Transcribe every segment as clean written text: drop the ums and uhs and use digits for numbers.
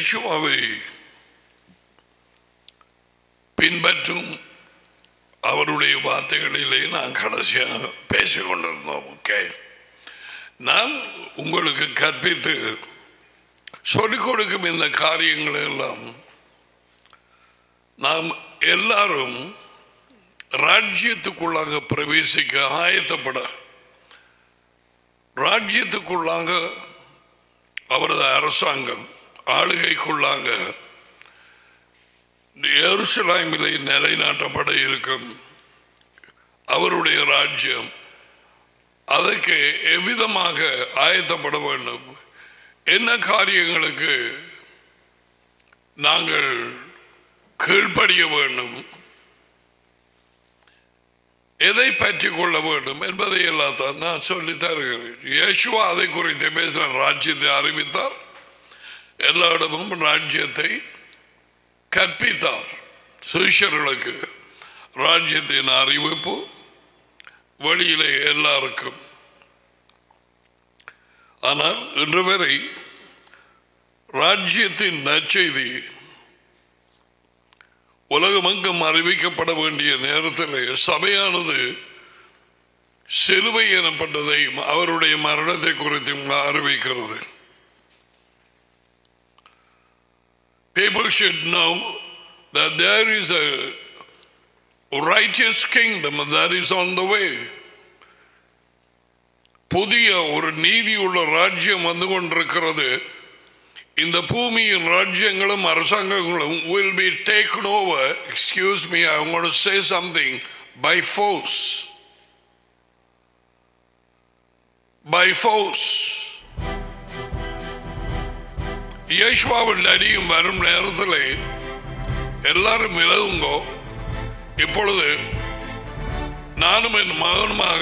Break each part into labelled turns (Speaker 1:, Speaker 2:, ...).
Speaker 1: இயேசுவை பின்பற்றும் அவருடைய வார்த்தைகளிலே நான் கடைசியாக பேசிக் கொண்டிருந்தோம். ஓகே, நான் உங்களுக்கு கற்பித்து சொல்லிக் கொடுக்கும் இந்த காரியங்கள் எல்லாம் நாம் எல்லாரும் ராஜ்யத்துக்குள்ளாக பிரவேசிக்க ஆயத்தப்பட, ராஜ்யத்துக்குள்ளாக அவரது அரசாங்கம் ஆளுகைக்குள்ளாக எருசலேமிலே நிலைநாட்டப்பட இருக்கும் அவருடைய ராஜ்யம், அதற்கு எவ்விதமாக ஆயத்தப்பட வேண்டும், என்ன காரியங்களுக்கு நாங்கள் கீழ்ப்படிய வேண்டும், எதை பற்றி கொள்ள வேண்டும் என்பதை எல்லாம் தான் நான் சொல்லி தருகிறேன். இயேசுவா அதை குறித்து பேசினார். ராஜ்யத்தை அறிவித்தார், எல்லா இடமும் ராஜ்யத்தை கற்பித்தார். சுவிசேஷர்களுக்கு ராஜ்யத்தின் அறிவிப்பு வழியிலே எல்லாருக்கும். ஆனால் இன்று வரை ராஜ்யத்தின் நற்செய்தி உலகமெங்கும் அறிவிக்கப்பட வேண்டிய நேரத்தில் சபையானது சிலுவை எனப்பட்டதையும் அவருடைய மரணத்தை குறித்தும் அறிவிக்கிறது. People should know that there is a righteous kingdom that is on the way. புதிய ஒரு நீதியுள்ள ராஜ்யம் வந்து கொண்டிருக்கிறது. இந்த பூமியின் ராஜ்யங்களும் அரசாங்கங்களும் will be taken over. Excuse me, I want to say something. By force. By force. இயேசுவின் அடியும் வரும் நேரத்தில் எல்லாரும் விலகுங்கோ. இப்பொழுது நானும் என் மகனுமாக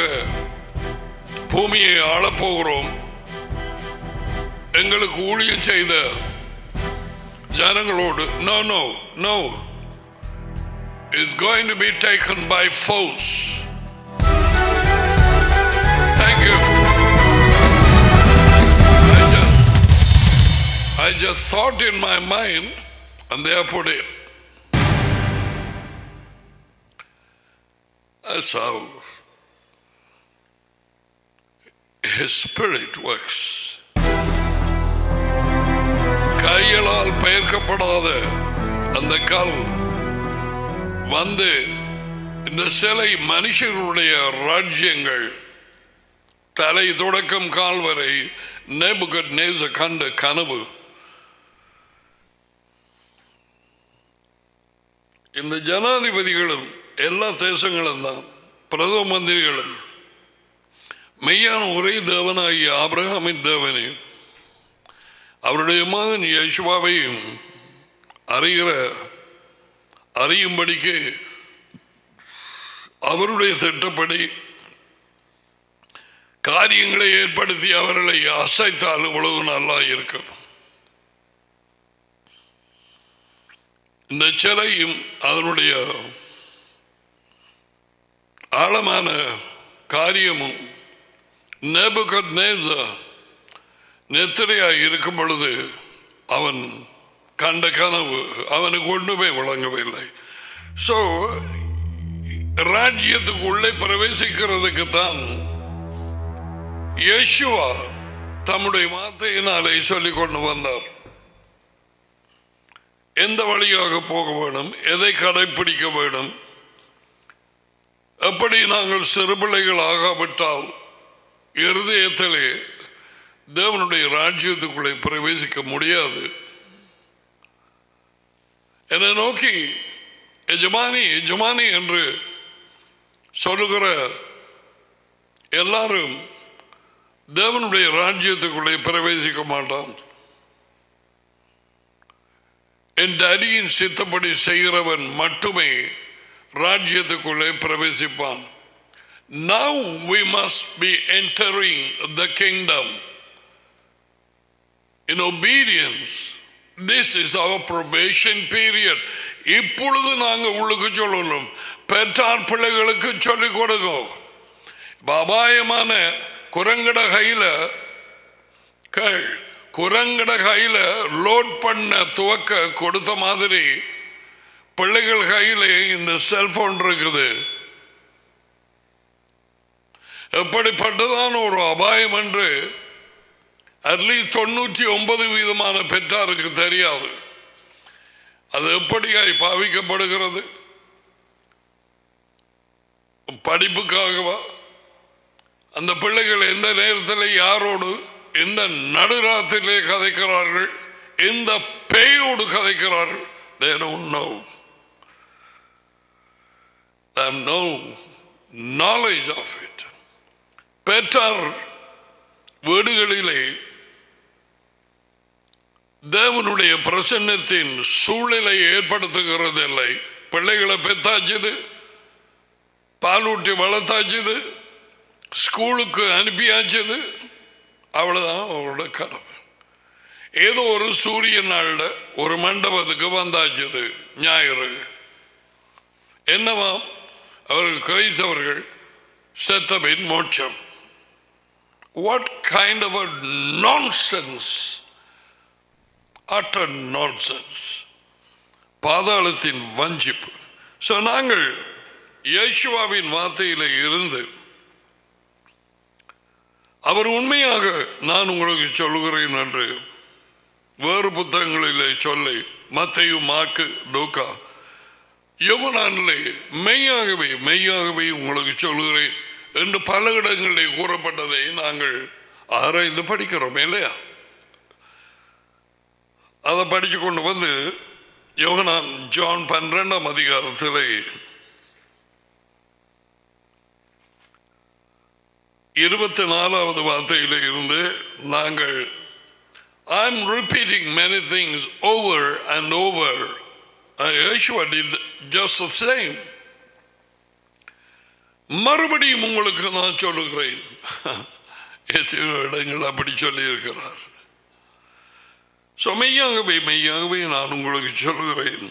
Speaker 1: பூமியை ஆளப்போகிறோம். எங்களுக்கு ஊழியம் செய்த ஜனங்களோடு no no no, it's going to be taken by force. Thank you. I just thought in my mind and there put it. That's how His Spirit works. கைகளால் பெயர்க்கப்படாத அந்த கல் வந்து இந்த சிலை மனுஷர்களுடைய ராஜ்யங்கள் தலை தொடக்கம் கால் வரை நேபுகத்நேசர் கண்ட கனவு. இந்த ஜனாதிபதிகளும் எல்லா தேசங்களும் தான் பிரதம மந்திரிகளும் மெய்யான ஒரே தேவனாகிய ஆபிரகாமின் தேவனே அவருடைய மகன் இயேசுவாவையும் அறியும்படிக்கு அவருடைய திட்டப்படி காரியங்களை ஏற்படுத்தி அவர்களை அசைத்தால் இவ்வளவு நல்லா இருக்கும். இந்த சிலையும் அதனுடைய ஆழமான காரியமும் நேபுகத்நேசர் நெத்திரையாய் இருக்கும் பொழுது அவன் கண்ட கனவு அவனுக்கு ஒன்றுமே வழங்கவில்லை. ஸோ ராஜ்யத்துக்குள்ளே பிரவேசிக்கிறதுக்கு தான் இயேசுவா தம்முடைய வார்த்தையினாலே சொல்லிக் கொண்டு வந்தார். எந்த வழியாக போக வேண்டும், எதை கடைபிடிக்க வேண்டும், எப்படி நாங்கள் சிறுபிள்ளைகள் ஆகாவிட்டால் இருதயத்திலே தேவனுடைய ராஜ்யத்துக்குள்ளே பிரவேசிக்க முடியாது. என்னை நோக்கி எஜமானி எஜமானி என்று சொல்லுகிற எல்லாரும் தேவனுடைய ராஜ்யத்துக்குள்ளே பிரவேசிக்க மாட்டான். என் அடியின் சித்தப்படி செய்கிறவன் மட்டுமே ராஜ்யத்துக்குள்ளே பிரவேசிப்பான். Now we must be entering the kingdom in obedience. This is our probation period. இப்பொழுது நாங்கள் உள்ளுக்கு சொல்லணும். பெற்றார் பிள்ளைகளுக்கு சொல்லிக் கொடுக்கும். அபாயமான குரங்கட கையில் குரங்கட கையில லோட் பண்ண துவக்க கொடுத்த மாதிரி பிள்ளைகள் கையில இந்த செல்போன் இருக்குது. எப்படிப்பட்டதான ஒரு அபாயம் என்று அட்லீஸ்ட் 99% பெற்றாருக்கு தெரியாது. அது எப்படியாய் பாவிக்கப்படுகிறது? படிப்புக்காகவா? அந்த பிள்ளைகள் எந்த நேரத்தில் யாரோடு எந்த நடுராத்திலே கதைக்கிறார்கள், எந்த பேயோடு கதைக்கிறார்கள், they don't know. They have no knowledge of it. பெற்றார் வீடுகளிலே தேவனுடைய பிரசன்னத்தின் சூழலை ஏற்படுத்துகிறதில்லை. பிள்ளைகளை பெத்தாச்சுது, பாலூட்டி வளர்த்தாச்சுது, ஸ்கூலுக்கு அனுப்பியாச்சுது, அவ்வளவுதான் அவரோட கடமை. ஏதோ ஒரு சூரிய நாள்ல ஒரு மண்டபத்துக்கு வந்தாச்சுது ஞாயிறு. என்னவா அவர்கள் கிரைஸ்தவர்கள் செத்தபின் மோட்சம். What kind of a nonsense, utter nonsense. பாதாளத்தின் வஞ்சிப்பு. சோ நாங்கள் இயேசுவின் வார்த்தையிலே இருந்து அவர் உண்மையாக நான் உங்களுக்கு சொல்லுகிறேன் என்று வேறு புத்தகங்களிலே சொல்லி மத்தேயு, மாற்கு, லூக்கா, யோவானிலே மெய்யாகவே மெய்யாகவே உங்களுக்கு சொல்லுகிறேன் என்று பல இடங்களிலே கூறப்பட்டதை நாங்கள் ஆராய்ந்து படிக்கிறோம் இல்லையா? அதை படிச்சு கொண்டு வந்து யோவான் ஜான் 12ஆம் அதிகாரத்திலே 24வது வார்த்தையிலே இருந்து நாங்கள் I am repeating many things over and over. Yeshua did just the same. மறுபடியும் உங்களுக்கு நான் சொல்லுகிறேன். எத்தனையோ இடங்கள் அப்படி சொல்லி இருக்கிறார். மெய்யாகவே மெய்யாகவே நான் உங்களுக்கு சொல்லுகிறேன்,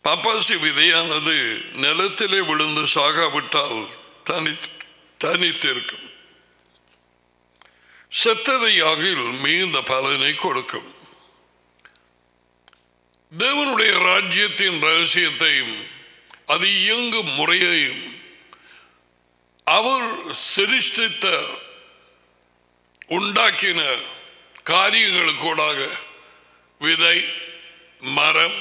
Speaker 1: பப்பாசி விதையானது நிலத்திலே விழுந்து சாகாவிட்டால் தனித்திருக்கும், செத்ததையாகில் மிகுந்த பலனை கொடுக்கும். தேவனுடைய ராஜ்யத்தின் ரகசியத்தையும் அது இயங்கும் முறையையும் அவர் சிருஷ்டித்த உண்டாக்கின காரியங்களுக்கூடாக விதை, மரம்,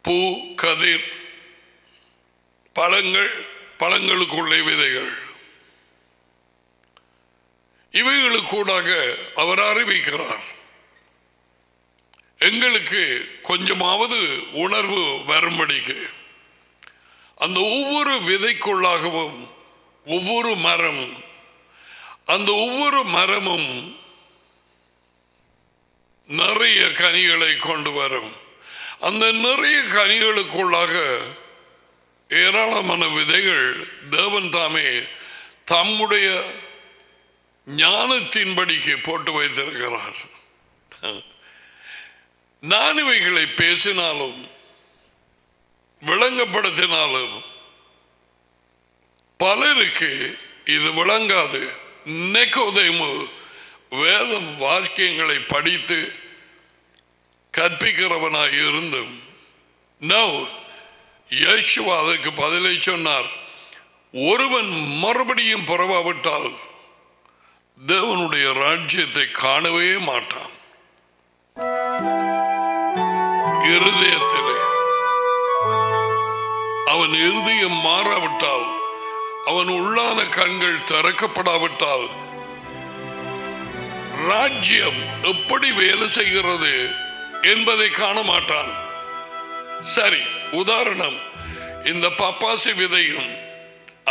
Speaker 1: பூ, கதிர், பழங்கள், பழங்களுக்குள்ளே விதைகள், இவைகளுக்கூடாக அவர் அறிவிக்கிறார். எங்களுக்கு கொஞ்சமாவது உணர்வு வரும்படிக்கு அந்த ஒவ்வொரு விதைக்குள்ளாகவும் ஒவ்வொரு மரம், அந்த ஒவ்வொரு மரமும் நிறைய கனிகளை கொண்டு வரும். அந்த நிறைய கனிகளுக்குள்ளாக ஏராளமான விதைகள் தேவன் தாமே தம்முடைய ஞானத்தின்படிக்கு போட்டு வைத்திருக்கிறார். நான் இவைகளை பேசினாலும் விளங்கப்படுத்தினாலும் பலருக்கு இது விளங்காது. நிக்கோதேமு வேதம் வாக்கியங்களை படித்து கற்பிக்கிறவனாய் இருந்தும் இயேசுவா அதற்கு பதிலை சொன்னார், ஒருவன் மறுபடியும் பிறவாவிட்டால் தேவனுடைய ராஜ்யத்தை காணவே மாட்டான். இருதயத்திலே அவன் இருதயம் மாறாவிட்டால், அவன் உள்ளான கண்கள் திறக்கப்படாவிட்டால் ராஜ்யம் எப்படி வேலை செய்கிறது என்பதை காண மாட்டான். சரி, உதாரணம், இந்த பப்பாசி விதையும்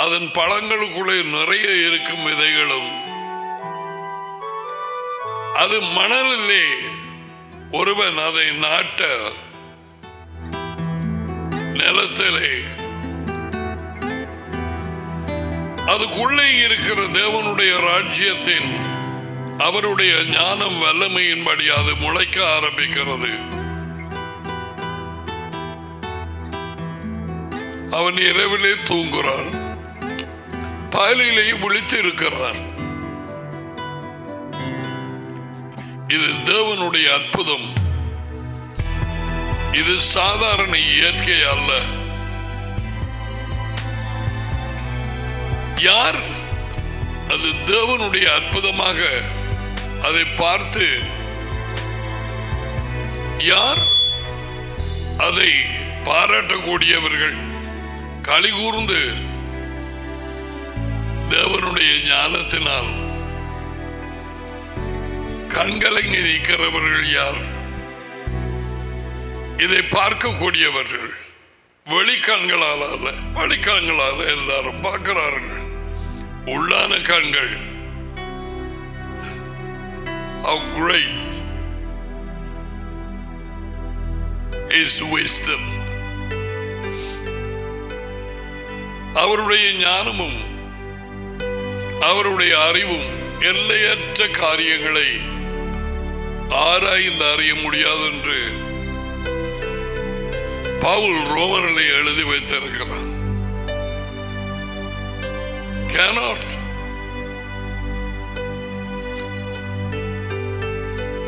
Speaker 1: அதன் பழங்களுக்குள்ளே நிறைய இருக்கும் விதைகளும், அது மணலிலே ஒருவன் அதை நாட்ட நிலத்திலே அதுக்குள்ளே இருக்கிற தேவனுடைய ராஜ்யத்தின் அவருடைய ஞானம் வல்லமையின்படி அது முளைக்க ஆரம்பிக்கிறது. அவன் இரவிலே தூங்குறான், பகலிலே விழித்து இருக்கிறான். இது தேவனுடைய அற்புதம். இது சாதாரண இயற்கை அல்ல. யார் அது தேவனுடைய அற்புதமாக அதை பார்த்து யார் அதை பாராட்டக்கூடியவர்கள், களி கூர்ந்து தேவனுடைய ஞானத்தினால் கண்கலங்கி நிற்கிறவர்கள் யார்? இதை பார்க்கக்கூடியவர்கள். வெளிக்கண்களால் அல்ல, வெளிக்கண்களால் எல்லாரும் பார்க்கிறார்கள். உள்ளான கண்கள். How great is wisdom. அவருடைய ஞானமும் அவருடைய அறிவும் எல்லையற்ற காரியங்களை ஆராய்ந்து அறிய முடியாது என்று பவுல் ரோமர்களை எழுதி வைத்திருக்கிறார். Cannot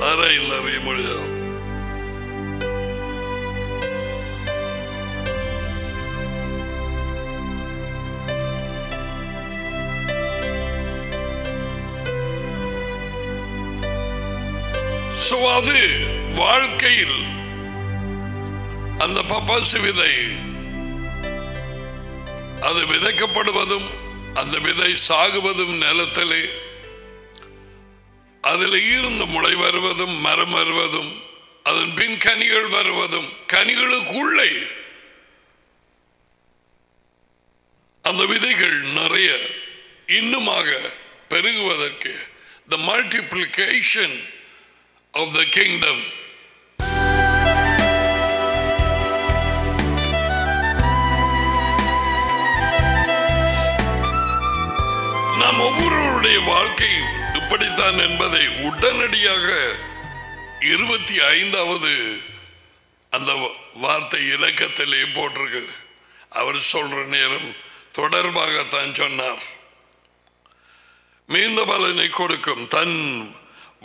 Speaker 1: ஆராய்ந்து அறிய முடியாது. அது வாழ்க்கையில் அந்த பப்பாசு விதை அது விதைக்கப்படுவதும் அந்த விதை சாகுவதும் நிலத்திலே அதில் இருந்து முளை வருவதும் மரம் வருவதும் அதன் பின் கனிகள் வருவதும் கனிகளுக்குள்ளே அந்த விதைகள் நிறைய இன்னுமாக பெருகுவதற்கு the multiplication of the kingdom. நாம் ஒவ்வொருவருடைய வாழ்க்கையும் இப்படித்தான் என்பதை உடனடியாக 25வது அந்த வார்த்தை இலக்கத்திலே போட்டிருக்கு. அவர் சொல்ற நேரம் தொடர்பாகத்தான் சொன்னார். மீந்த பலனை கொடுக்கும் தன்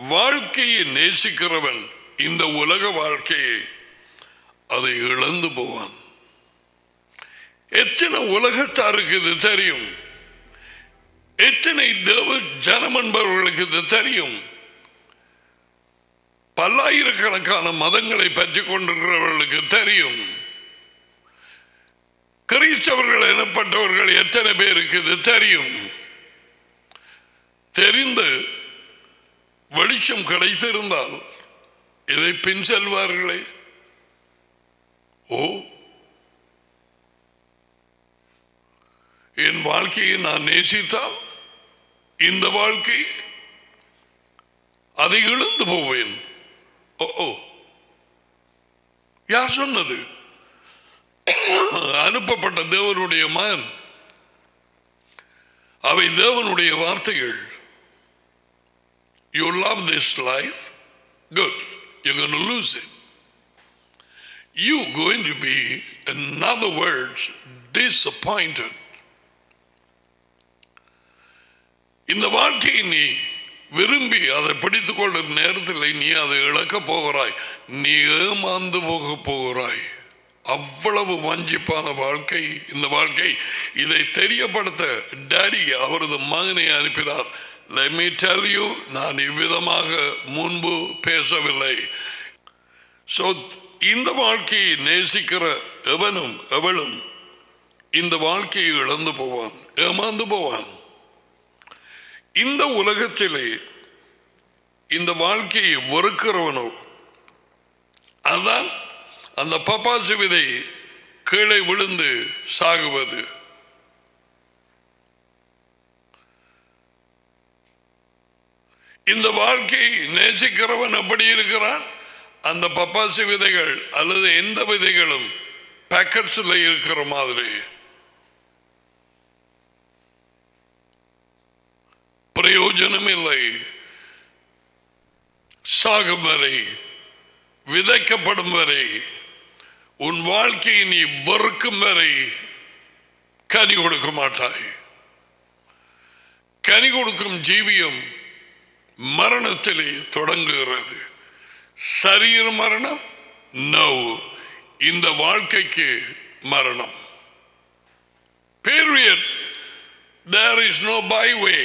Speaker 1: வாழ்க்கையை நேசிக்கிறவன் இந்த உலக வாழ்க்கையை அதை இழந்து போவான். எத்தனை உலகத்தாருக்கு இது தெரியும்? எத்தனை தேவ ஜனம் என்பவர்களுக்கு இது தெரியும்? பல்லாயிரக்கணக்கான மதங்களை பற்றி கொண்டிருக்கிறவர்களுக்கு தெரியும். கிறிஸ்தவர்கள் எனப்பட்டவர்கள் எத்தனை பேருக்கு இது தெரியும்? தெரிந்து வெளிச்சம் கிடைத்திருந்தால் இதை பின் செல்வார்களே. ஓ, என் வாழ்க்கையை நான் நேசித்தால் இந்த வாழ்க்கை அதை இழந்து போவேன். ஓ, யார் சொன்னது? அனுப்பப்பட்ட தேவனுடைய மகன். அவை தேவனுடைய வார்த்தைகள். You love this life? Good. You're going to lose it. You're going to be, in other words, disappointed. இந்த வாழ்க்கையை நீ விரும்பி அதை பிடித்துக் கொள்ளும் நேரத்தில் நீ அதை இழக்கப் போகிறாய். நீ ஏமாந்து போக போகிறாய். அவ்வளவு வஞ்சிப்பான வாழ்க்கை இந்த வாழ்க்கை. இதை தெரியப்படுத்த டாடி அவரது மகனை அனுப்பினார். Let me tell you, நான் இவ்விதமாக முன்பு பேசவில்லை. So இந்த வாழ்க்கையை நேசிக்கிற எவனும் எவளும் இந்த வாழ்க்கையை இழந்து போவான், ஏமாந்து போவான். இந்த உலகத்திலே இந்த வாழ்க்கையை வெறுக்கிறவனோ அதான் அந்த பப்பாசு விதை கீழே விழுந்து சாகுவது. இந்த வாழ்க்கையை நேசிக்கிறவன் எப்படி இருக்கிறான்? அந்த பப்பாசி விதைகள் அல்லது எந்த விதைகளும் பேக்கெட்ஸ்ல இருக்கிற மாதிரி பிரயோஜனம் இல்லை. சாகும் வரை, விதைக்கப்படும் வரை, உன் வாழ்க்கையை நீ வெறுக்கும் வரை கனி கொடுக்க மாட்டாய். கனி கொடுக்கும் ஜீவியம் மரணத்திலே தொடங்குகிறது. சரீர மரணம் நோ, இந்த வாழ்க்கைக்கு மரணம். Period. There is no byway.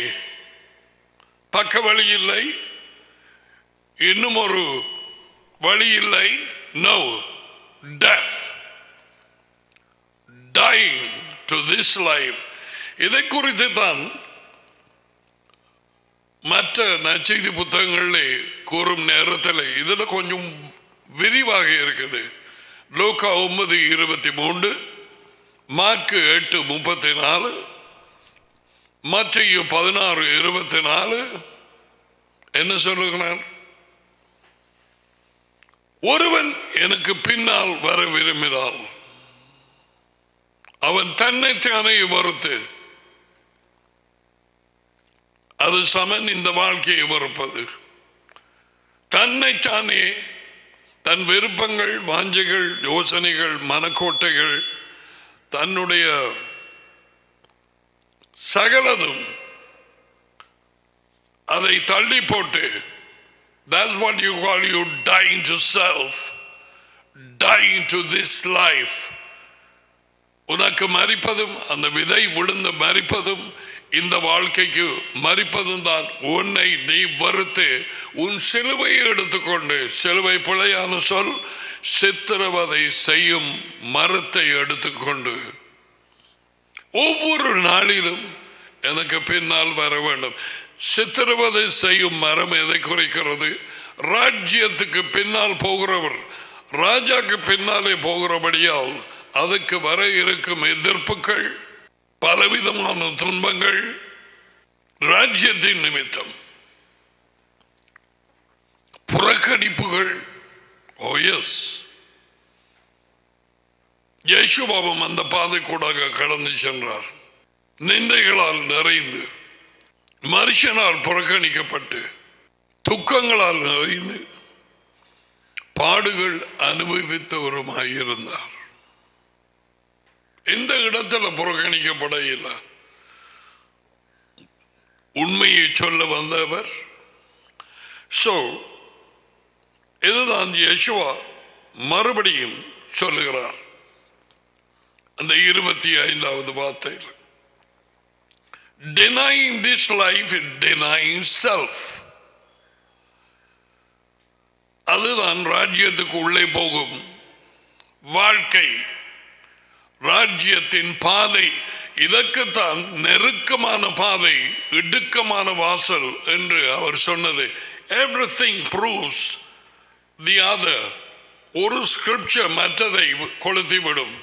Speaker 1: பக்க வழி இல்லை, இன்னும் ஒரு வழி இல்லை. No, death, dying to this life. இதை குறித்து தான் மற்ற நற்செய்தி புத்தகங்களிலே கூறும் நேரத்தில் இதில் கொஞ்சம் விரிவாக இருக்குது. லூக்கா 9:23, மார்க்கு 8:34, மத்தேயு 16:24 என்ன சொல்லுகிறார்? ஒருவன் எனக்கு பின்னால் வர விரும்பினால் அவன் தன்னைத்தானே மறுத்து, அது சமன் இந்த வாழ்க்கையை மறுப்பது. தன்னைத்தானே, தன் விருப்பங்கள், வாஞ்சைகள், யோசனைகள், மனக்கோட்டைகள், தன்னுடைய சகலதும் அதை தள்ளி போட்டு, that's what you call you dying to self, dying to this life. உனக்கு மரிப்பதும், அந்த விதை விழுந்து மரிப்பதும், இந்த வாழ்க்கைக்கு மரிப்பதும் தான். உன்னை நீ வறுத்து உன் சிலுவையை எடுத்துக்கொண்டு, சிலுவை பிழையான சொல், சித்திரவதை செய்யும் மரத்தை எடுத்துக்கொண்டு ஒவ்வொரு நாளிலும் எனக்கு பின்னால் வர வேண்டும். சித்திரவதை செய்யும் மரம் எதை குறிக்கிறது? ராஜ்யத்துக்கு பின்னால் போகிறவர், ராஜாக்கு பின்னாலே போகிறபடியால் அதுக்கு வர இருக்கும் எதிர்ப்புகள், பலவிதமான துன்பங்கள், ராஜ்யத்தின் நிமித்தம் புறக்கணிப்புகள். ஓ எஸ், இயேசுவும் அந்த பாதை கூட கடந்து சென்றார். நிந்தைகளால் நிறைந்து, மனுஷனால் புறக்கணிக்கப்பட்டு, துக்கங்களால் நிறைந்து, பாடுகள் அனுபவித்தவருமாயிருந்தார். எந்த இடத்துல புறக்கணிக்கப்பட இல்லை. உண்மையை சொல்ல வந்தவர். சோ இதுதான் யேசுவா மறுபடியும் சொல்லுகிறார் அந்த 25வது வார்த்தையில். Denying this life is denying self. அதுதான் ராஜ்யத்துக்கு உள்ளே போகும் வாழ்க்கை, ராஜ்யத்தின் பாதை. இதற்குத்தான் நெருக்கமான பாதை, இடுக்கமான வாசல் என்று அவர் சொன்னது. Everything proves the other. ஒரு ஸ்கிரிப்சர் மற்றதை கொளுத்திவிடும்.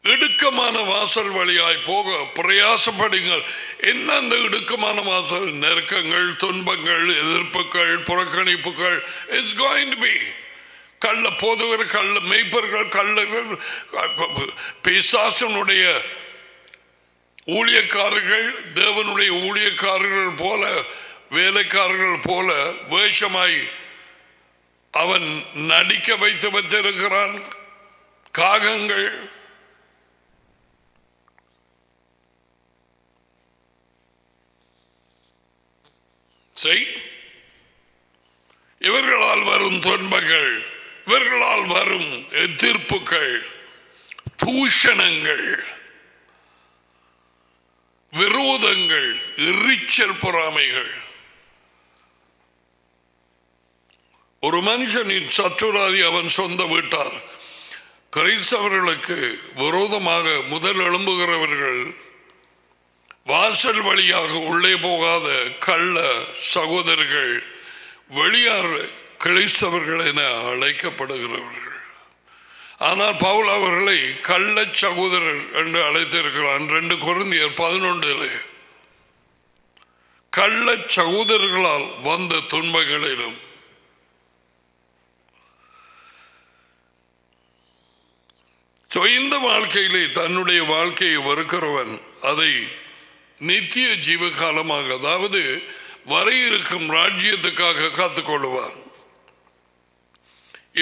Speaker 1: இடுக்கமான வாசல் வழியாய் போக பிரயாசப்படுங்கள். என்ன அந்த இடுக்கமான வாசல்? நெருக்கங்கள், துன்பங்கள், எதிர்ப்புகள், புறக்கணிப்புகள். It's going to be. கள்ள போதகர், கள்ள மெய்ப்பர்கள், கள்ளர்கள், பிசாசனுடைய ஊழியக்காரர்கள், தேவனுடைய ஊழியக்காரர்கள் போல, வேலைக்காரர்கள் போல வேஷமாய் அவன் நடிக்க வைத்து வைத்திருக்கிறான். காகங்கள், இவர்களால் வரும் துன்பங்கள், இவர்களால் வரும் எதிர்ப்புகள், தூஷணங்கள், விரோதங்கள், எரிச்சல், பொறாமைகள். ஒரு மனுஷனின் சத்துராதி அவன் சொந்த வீட்டார். கிறிஸ்தவர்களுக்கு விரோதமாக முதல் எழும்புகிறவர்கள் வாசல் வழியாக உள்ளே போகாத கள்ள சகோதரர்கள், வெளியார் கிறிஸ்தவர்கள் என அழைக்கப்படுகிறவர்கள். ஆனால் பவுல் அவர்களை கள்ள சகோதரர் என்று அழைத்திருக்கிறான். 2 கொரிந்தியர் 11 கள்ள சகோதரர்களால் வந்த துன்பங்களிலும் இந்த வாழ்க்கையிலே தன்னுடைய வாழ்க்கையை வெறுக்கிறவன் அதை நித்திய ஜீவகாலமாக, அதாவது வர இருக்கும் ராஜ்யத்துக்காக காத்துக்கொள்ளுவார்.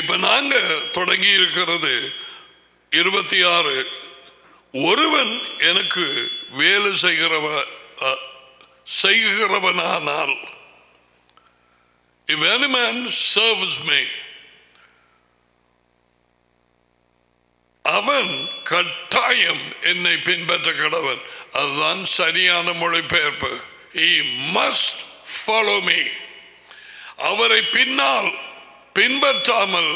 Speaker 1: இப்ப நாங்க தொடங்கி இருக்கிறது 26. ஒருவன் எனக்கு வேலை செய்கிறவனானால், if any man serves me, அவன் கட்டாயம் என்னை பின்பற்ற கடவன். அதுதான் சரியான மொழிபெயர்ப்பு. He must follow me. அவரை பின்பற்றாமல்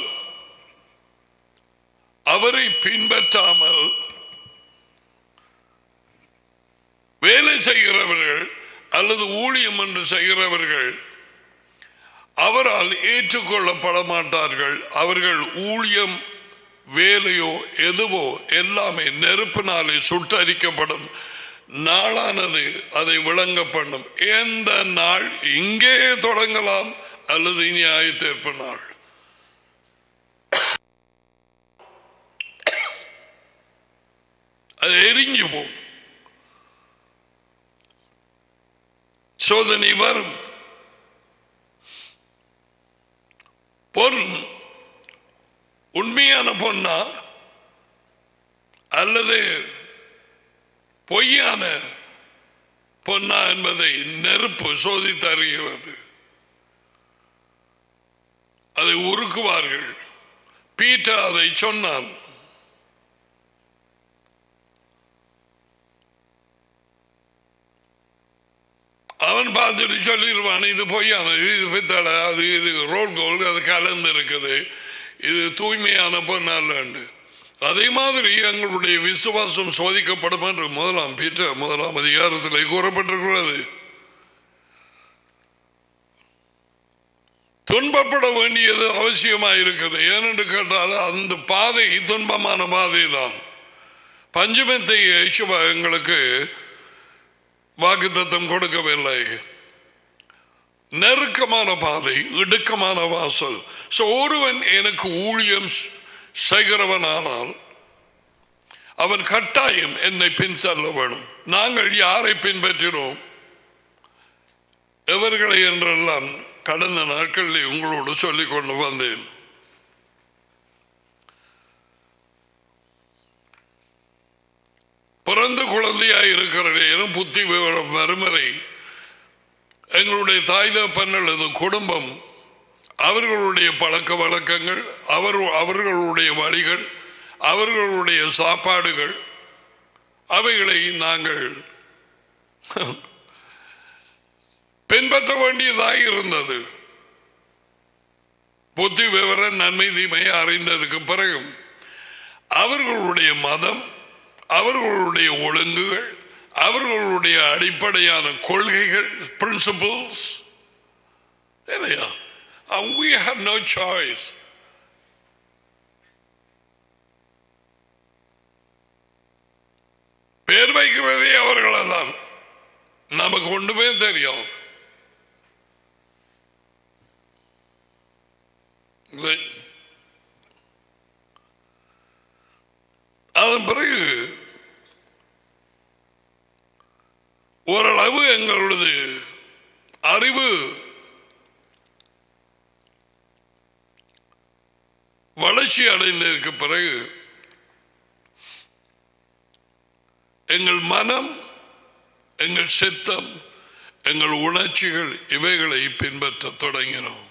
Speaker 1: வேலை செய்கிறவர்கள் அல்லது ஊழியம் என்று செய்கிறவர்கள் அவரால் ஏற்றுக்கொள்ளப்பட மாட்டார்கள். அவர்கள் ஊழியம், வேலையோ எதுவோ எல்லாமே நெருப்பினாலே சுட்டரிக்கப்படும். நாளானது அதை விளங்க பண்ணும். எந்த நாள் இங்கே தொடங்கலாம் அல்லது நியாய தீர்ப்பு நாள். அது எரிஞ்சு போகும். சோதனை வரும். பொன் உண்மையான பொன்னா அல்லது பொய்யான பொன்னா என்பதை நெருப்பு சோதித்தருகிறது. அதை உருக்குவார்கள். பீட்டர் அதை சொன்னான். அவன் பார்த்துட்டு சொல்லிடுவான், இது பொய்யானது, இது பித்தளை, அது இது ரோல் கோல், அது கலந்து இருக்குது, இது தூய்மையான பொன்னல்ல. அதே மாதிரி எங்களுடைய விசுவாசம் சோதிக்கப்படும் என்று 1 பீட்டர் 1 அதிகாரத்தில் கூறப்பட்டிருக்கிறது. துன்பப்பட வேண்டியது அவசியமாக இருக்குது. ஏனென்று கேட்டால் அந்த பாதை துன்பமான பாதை தான். பஞ்சமத்தை இயேசுவா எங்களுக்கு வாக்குத்தத்தம் கொடுக்கவில்லை. நெருக்கமான பாதை, இடுக்கமான வாசல். ஒருவன் எனக்கு ஊழியம் செய்கிறவனானால் அவன் கட்டாயம் என்னை பின் செல்ல வேணும். நாங்கள் யாரை பின்பற்றினோம், எவர்களை என்றெல்லாம் கடந்த நாட்களில் உங்களோடு சொல்லிக் கொண்டு வந்தேன். பிறந்த குழந்தையாய் இருக்கிற நேரம் புத்தி விவரம் வரும் வரை எங்களுடைய தாய் தகப்பனது குடும்பம், அவர்களுடைய பழக்க வழக்கங்கள், அவர்களுடைய வழிகள், அவர்களுடைய சாப்பாடுகள், அவைகளை நாங்கள் பின்பற்ற வேண்டியதாக இருந்தது. புத்தி விவரம் நன்மை தீமை அறிந்ததுக்கு பிறகு அவர்களுடைய மதம், அவர்களுடைய ஒழுங்குகள், அவர்களுடைய அடிப்படையான கொள்கைகள், பிரின்சிபிள்ஸ் இல்லையா? We have no choice. பேர் வைக்கிறதே அவர்களெல்லாம் நமக்கு ஒன்றுமே தெரியும். அதன் பிறகு ஓரளவு எங்களது அறிவு வளர்ச்சி அடைந்ததற்கு பிறகு எங்கள் மனம், எங்கள் சித்தம், எங்கள் உணர்ச்சிகள் இவைகளை பின்பற்ற தொடங்கினோம்.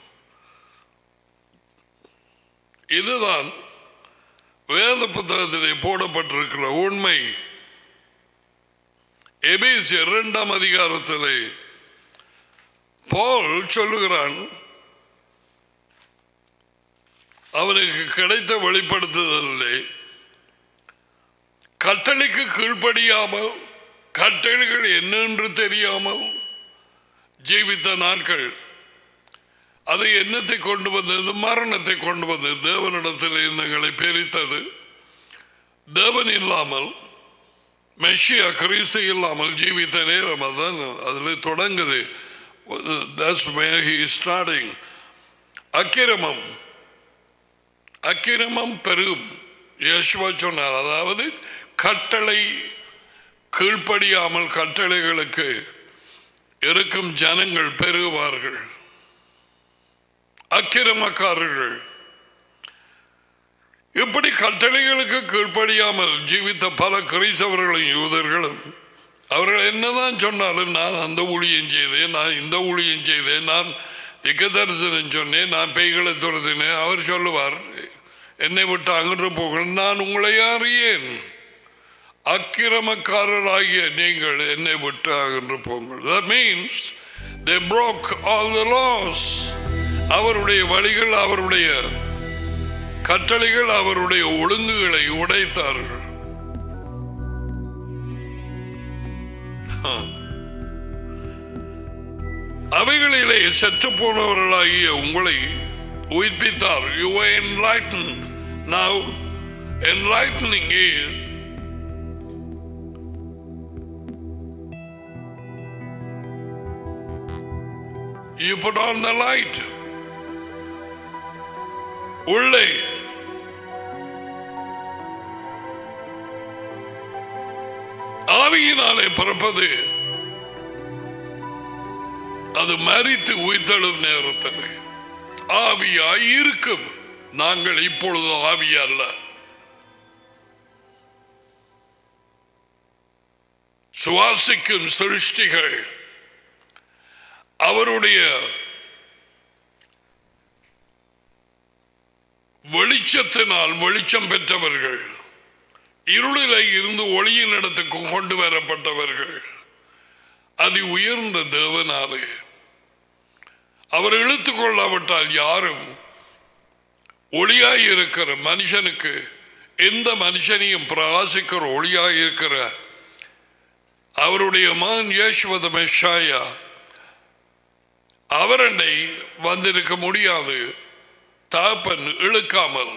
Speaker 1: இதுதான் வேத புத்தகத்திலே போடப்பட்டிருக்கிற உண்மை. எபேசியர் 2 அதிகாரத்திலே பவுல் சொல்லுகிறான், அவனுக்கு கிடைத்த வெளிப்படுத்துதலே கட்டளைக்கு கீழ்ப்படியாமல், கட்டளைகள் என்னென்று தெரியாமல் ஜீவித்த நாட்கள். அது என்னத்தை கொண்டு வந்தது? மரணத்தை கொண்டு வந்தது. தேவனிடத்தில் எண்ணங்களை பிரித்தது. தேவன் இல்லாமல், மெஷியா கிறிஸ்து இல்லாமல் ஜீவித்த நேரம் அதான் அதில் தொடங்குது. That's where he is starting. அக்கிரமம் பெருகும். யேசுவா சொன்னார், அதாவது கட்டளை கீழ்ப்படியாமல் கட்டளைகளுக்கு இருக்கும் ஜனங்கள் பெருகுவார்கள். அக்கிரமக்காரர்கள். இப்படி கட்டளைகளுக்கு கீழ்ப்படியாமல் ஜீவித்த பல கிறிஸ்தவர்களும் யூதர்களும் அவர்கள் என்னதான் சொன்னாலும் நான் அந்த ஊழியம் செய்தேன், நான் இந்த ஊழியம் செய்தேன், நான் திக்க தரிசனம் சொன்னேன், நான் பேய்களை துரத்தினேன். அவர் சொல்லுவார், என்னை விட்டு அகன்று போகணும், நான் உங்களை அறியேன், அக்கிரமக்காரராகிய நீங்கள் என்னை விட்டு அகன்று போங்கள். That means they broke all the laws. அவருடைய வழிகள், அவருடைய கட்டளைகள், அவருடைய ஒழுங்குகளை உடைத்தார்கள். அவைகளிலே செத்து போனவர்களாகிய உங்களை உயிர்ப்பித்தார். You were enlightened. Now enlightening is you put on the light. உள்ளே ஆவியினாலே பிறப்பது அது மரித்து உயிர்த்தெழும் நேரத்தில் ஆவியாய் இருக்கும். நாங்கள் இப்பொழுது ஆவி அல்ல. சுவாசிக்கும் சிருஷ்டிகள், அவருடைய வெளிச்சத்தினால் வெளிச்சம் பெற்றவர்கள், இருளிலே இருந்து ஒளியின் இடத்துக்கு கொண்டு வரப்பட்டவர்கள். அது உயர்ந்த தேவனாலே அவர் இழுத்துக் கொள்ளாவிட்டால் யாரும் ஒளியாயிருக்கிற மனுஷனுக்கு, எந்த மனுஷனையும் பிரகாசிக்கிற ஒளியாயிருக்கிற அவருடைய மகன் இயேசுவ மெஷாயா அவரண்டை வந்திருக்க முடியாது. தகப்பன் இழுக்காமல்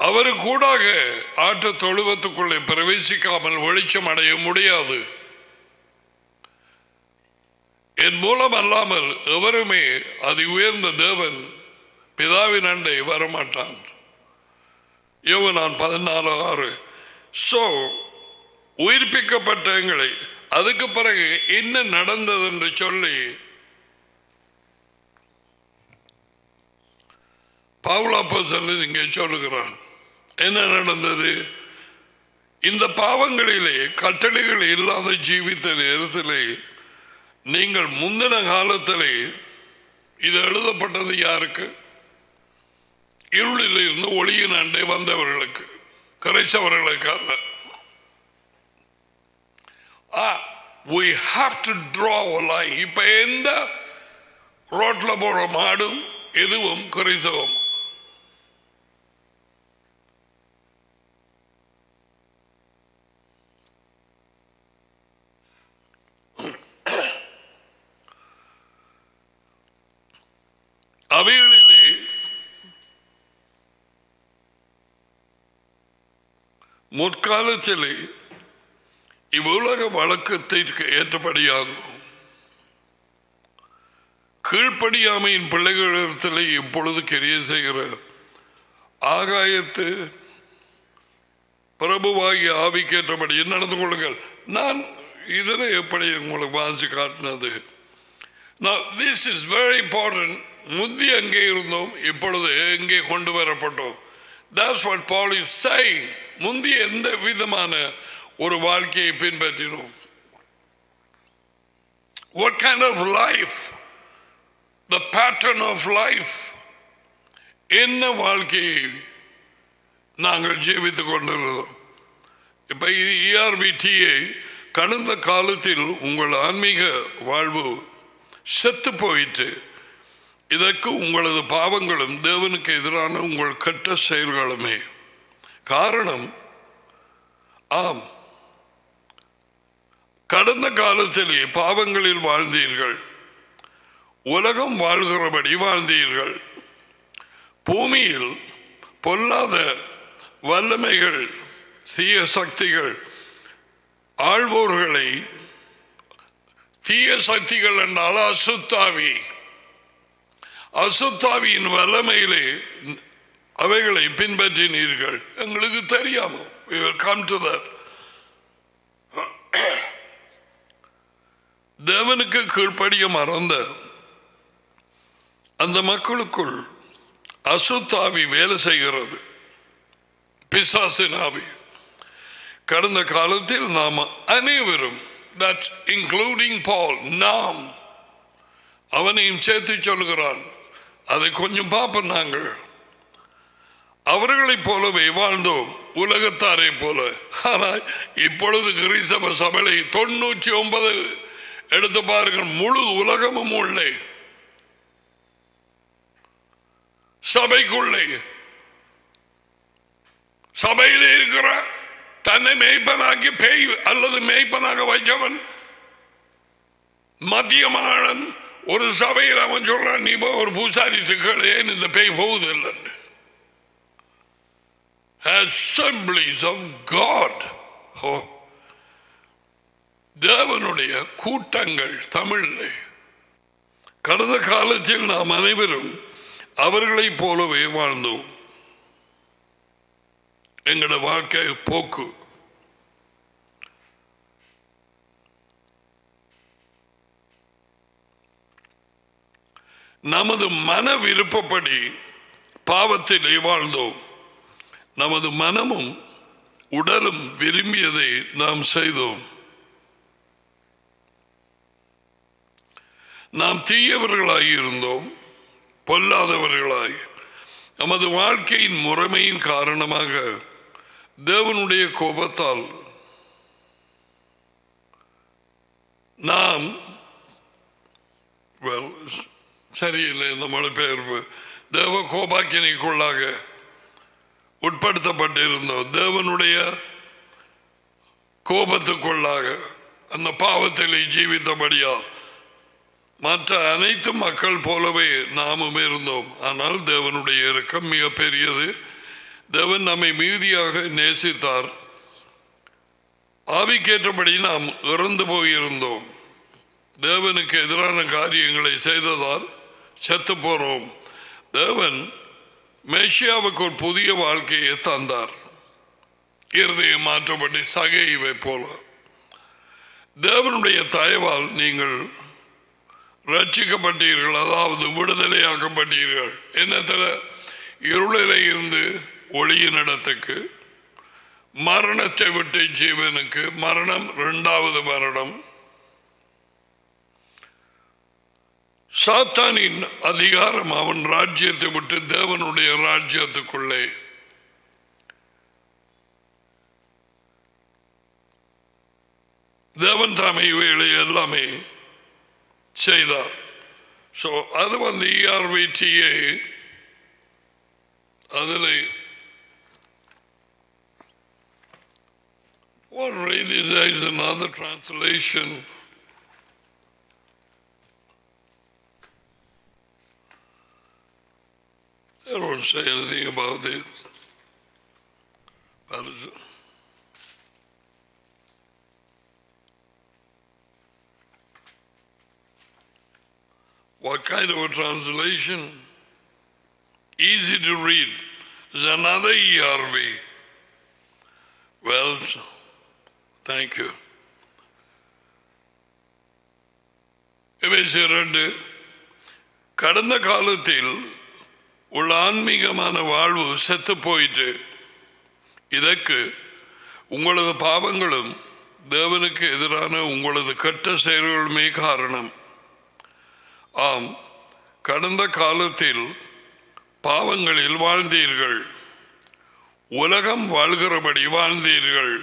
Speaker 1: அவரு கூடாக ஆட்டு தொழுவத்துக்குள்ளே பிரவேசிக்காமல் வெளிச்சம் அடைய முடியாது. என் மூலம் அல்லாமல் எவருமே அது உயர்ந்த தேவன் பிதாவின் அண்டை வரமாட்டான். யோவான் 14:6. சோ உயிர்ப்பிக்கப்பட்ட எங்களை அதுக்கு பிறகு என்ன நடந்தது என்று சொல்லி பவுல் இங்கே சொல்லுகிறான். என்ன நடந்தது? இந்த பாவங்களிலே கட்டளைகள் இல்லாத ஜீவித்த நேரத்திலே நீங்கள் முந்தின காலத்திலே இது எழுதப்பட்டது யாருக்கு? இருளில் இருந்து ஒளியின் அண்டை வந்தவர்களுக்கு, கிறிஸ்தவர்களுக்கு அல்ல. We have to draw a line. இப்ப எந்த ரோட்ல போற மாடும் எதுவும் கிறிஸ்தவம். அவைகளிலே முற்காலத்திலே இவ்வுலக வழக்கத்திற்கு ஏற்றபடியாக கீழ்ப்படியாமையின் பிள்ளைகளிடத்திலே இப்பொழுது கிரிய செய்கிற ஆகாயத்து பிரபுவாகிய ஆவிக்கேற்றபடி நடந்து கொள்ளுங்கள். நான் இதனை எப்படி உங்களுக்கு வாசி காட்டினது? Now this is very important. முந்தி எங்கே இருந்தோம், இப்பொழுது எங்கே கொண்டு வரப்பட்டோம். That's what Paul is saying. முந்தி எந்த விதமான ஒரு வாழ்க்கையை பின்பற்றினோம்? What kind of life? The pattern of life. என்ன வாழ்க்கையை நாங்கள் ஜீவித்துக் கொண்டிருந்தோம்? இப்ப ERVTA கடந்த காலத்தில் உங்கள் ஆன்மீக வாழ்வு செத்து போயிட்டு, இதற்கு உங்களது பாவங்களும் தேவனுக்கு எதிரான உங்கள் கெட்ட செயல்களுமே காரணம். ஆம், கடந்த காலத்திலே பாவங்களில் வாழ்ந்தீர்கள், உலகம் வாழ்கிறபடி வாழ்ந்தீர்கள், பூமியில் பொல்லாத வல்லமைகள், தீய சக்திகள், ஆள்வோர்களை, தீய சக்திகள் என்றால் அசுத்தாவி, அசுத்தாவியின் வல்லமையிலே அவைகளை பின்பற்றினீர்கள். எங்களுக்கு தெரியாமல் we will come to that. தேவனுக்கு கீழ்ப்படிய மறந்த அந்த மக்களுக்குள் அசுத்தாவி வேலை செய்கிறது, பிசாசின் ஆவி. கடந்த காலத்தில் நாம் அனைவரும், that's including Paul, நாம் அவனையும் சேர்த்து சொல்கிறான். அதை கொஞ்சம் பார்ப்போம். நாங்கள் அவர்களைப் போலவே வாழ்ந்தோம், உலகத்தாரை போல. ஆனால் இப்பொழுது கிறிஸ்தவ சபையை 99 எடுத்து பாருங்கள், முழு உலகமும் உள்ளே, சபைக்குள்ளே, சபையிலே இருக்கிற தன்னை மேய்ப்பனாக்கி பேய் அல்லது மேய்ப்பனாக வைத்தவன் மத்தியமானன் ஒரு சபையில் அவன் சொல்றான், நீ ஒரு பூசாரி ஏன் இந்த பேய் போகுது இல்லை. Assemblies of God, தேவனுடைய கூட்டங்கள் தமிழில். கடந்த காலத்தில் நாம் அனைவரும் அவர்களைப் போலவே வாழ்ந்தோம். எங்களோட வாழ்க்கை போக்கு நமது மன விருப்பப்படி பாவத்திலே வாழ்ந்தோம். நமது மனமும் உடலும் விரும்பியதை நாம் செய்தோம். நாம் தீயவர்களாய் இருந்தோம், பொல்லாதவர்களாய். நமது வாழ்க்கையின் முறைமையின் காரணமாக தேவனுடைய கோபத்தால் நாம் சரியில்லை, இந்த மொழிபெயர்ப்பு, தேவ கோபாக்கினைக்குள்ளாக உட்படுத்தப்பட்டிருந்தோம். தேவனுடைய கோபத்துக்குள்ளாக அந்த பாவத்திலே ஜீவித்தபடியால் மற்ற அனைத்து மக்கள் போலவே நாமும் இருந்தோம். ஆனால் தேவனுடைய இரக்கம் மிக பெரியது. தேவன் நம்மை மீதியாக நேசித்தார். ஆவிக்கேற்றபடி நாம் இறந்து போயிருந்தோம். தேவனுக்கு எதிரான காரியங்களை செய்ததால் செத்து போனோம். தேவன் மேசியாவுக்கு ஒரு புதிய வாழ்க்கையை தந்தார். இருதயம் மாற்றப்பட்டு சகைவை போல. தேவனுடைய தயவால் நீங்கள் ரட்சிக்கப்பட்டீர்கள், அதாவது விடுதலையாக்கப்பட்டீர்கள். என்னத்தில்? இருளிலே இருந்து ஒளியின் இடத்துக்கு, மரணத்தை விட்டு ஜீவனுக்கு. மரணம் இரண்டாவது மரணம், சாத்தானின் அதிகாரம். அவன் ராஜ்யத்தை விட்டு தேவனுடைய ராஜ்யத்துக்குள்ளே. தேவன் தாமே இவைகளை எல்லாமே செய்தார். ஸோ அது ERVTA. அதில் what really is another translation. I don't say anything about this. What kind of a translation? Easy to read. There's another ERV. Well, thank you. கடந்த காலத்தில் உள்ள ஆன்மீகமான வாழ்வு செத்து போயிட்டு, இதற்கு உங்களது பாவங்களும் தேவனுக்கு எதிரான உங்களது கெட்ட செயல்களுமே காரணம். ஆம், கடந்த காலத்தில் பாவங்களில் வாழ்ந்தீர்கள், உலகம் வாழ்கிறபடி வாழ்ந்தீர்கள்.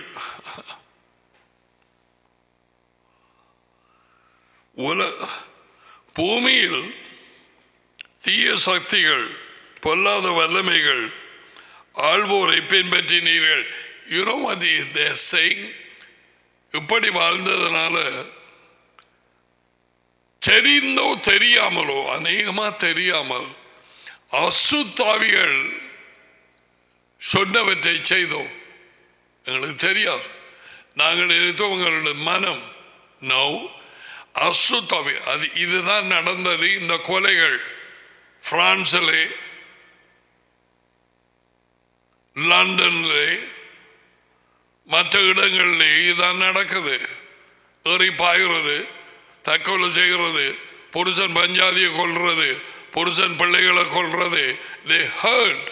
Speaker 1: பூமியில் தீய சக்திகள், பொல்லாத வல்லமைகள் ஆள்வோரை பின்பற்றினீர்கள். இப்படி வாழ்ந்ததனால தெரிந்தோ தெரியாமலோ, அநேகமா தெரியாமல், அசுத்தாவிகள் சொன்னவற்றை செய்தோம். எங்களுக்கு தெரியாது. நாங்கள் நினைத்தோம் உங்களுடைய மனம். நோ, அசுத்தாவி. அது இதுதான் நடந்தது. இந்த கொலைகள் பிரான்சிலே, லண்டனிலே, மற்ற இடங்களிலே இதான் நடக்குது. ஏறி பாய்கிறது, தற்கொலை செய்கிறது, புருஷன் பஞ்சாதியை கொல்றது, புருஷன் பிள்ளைகளை கொல்றது. They heard.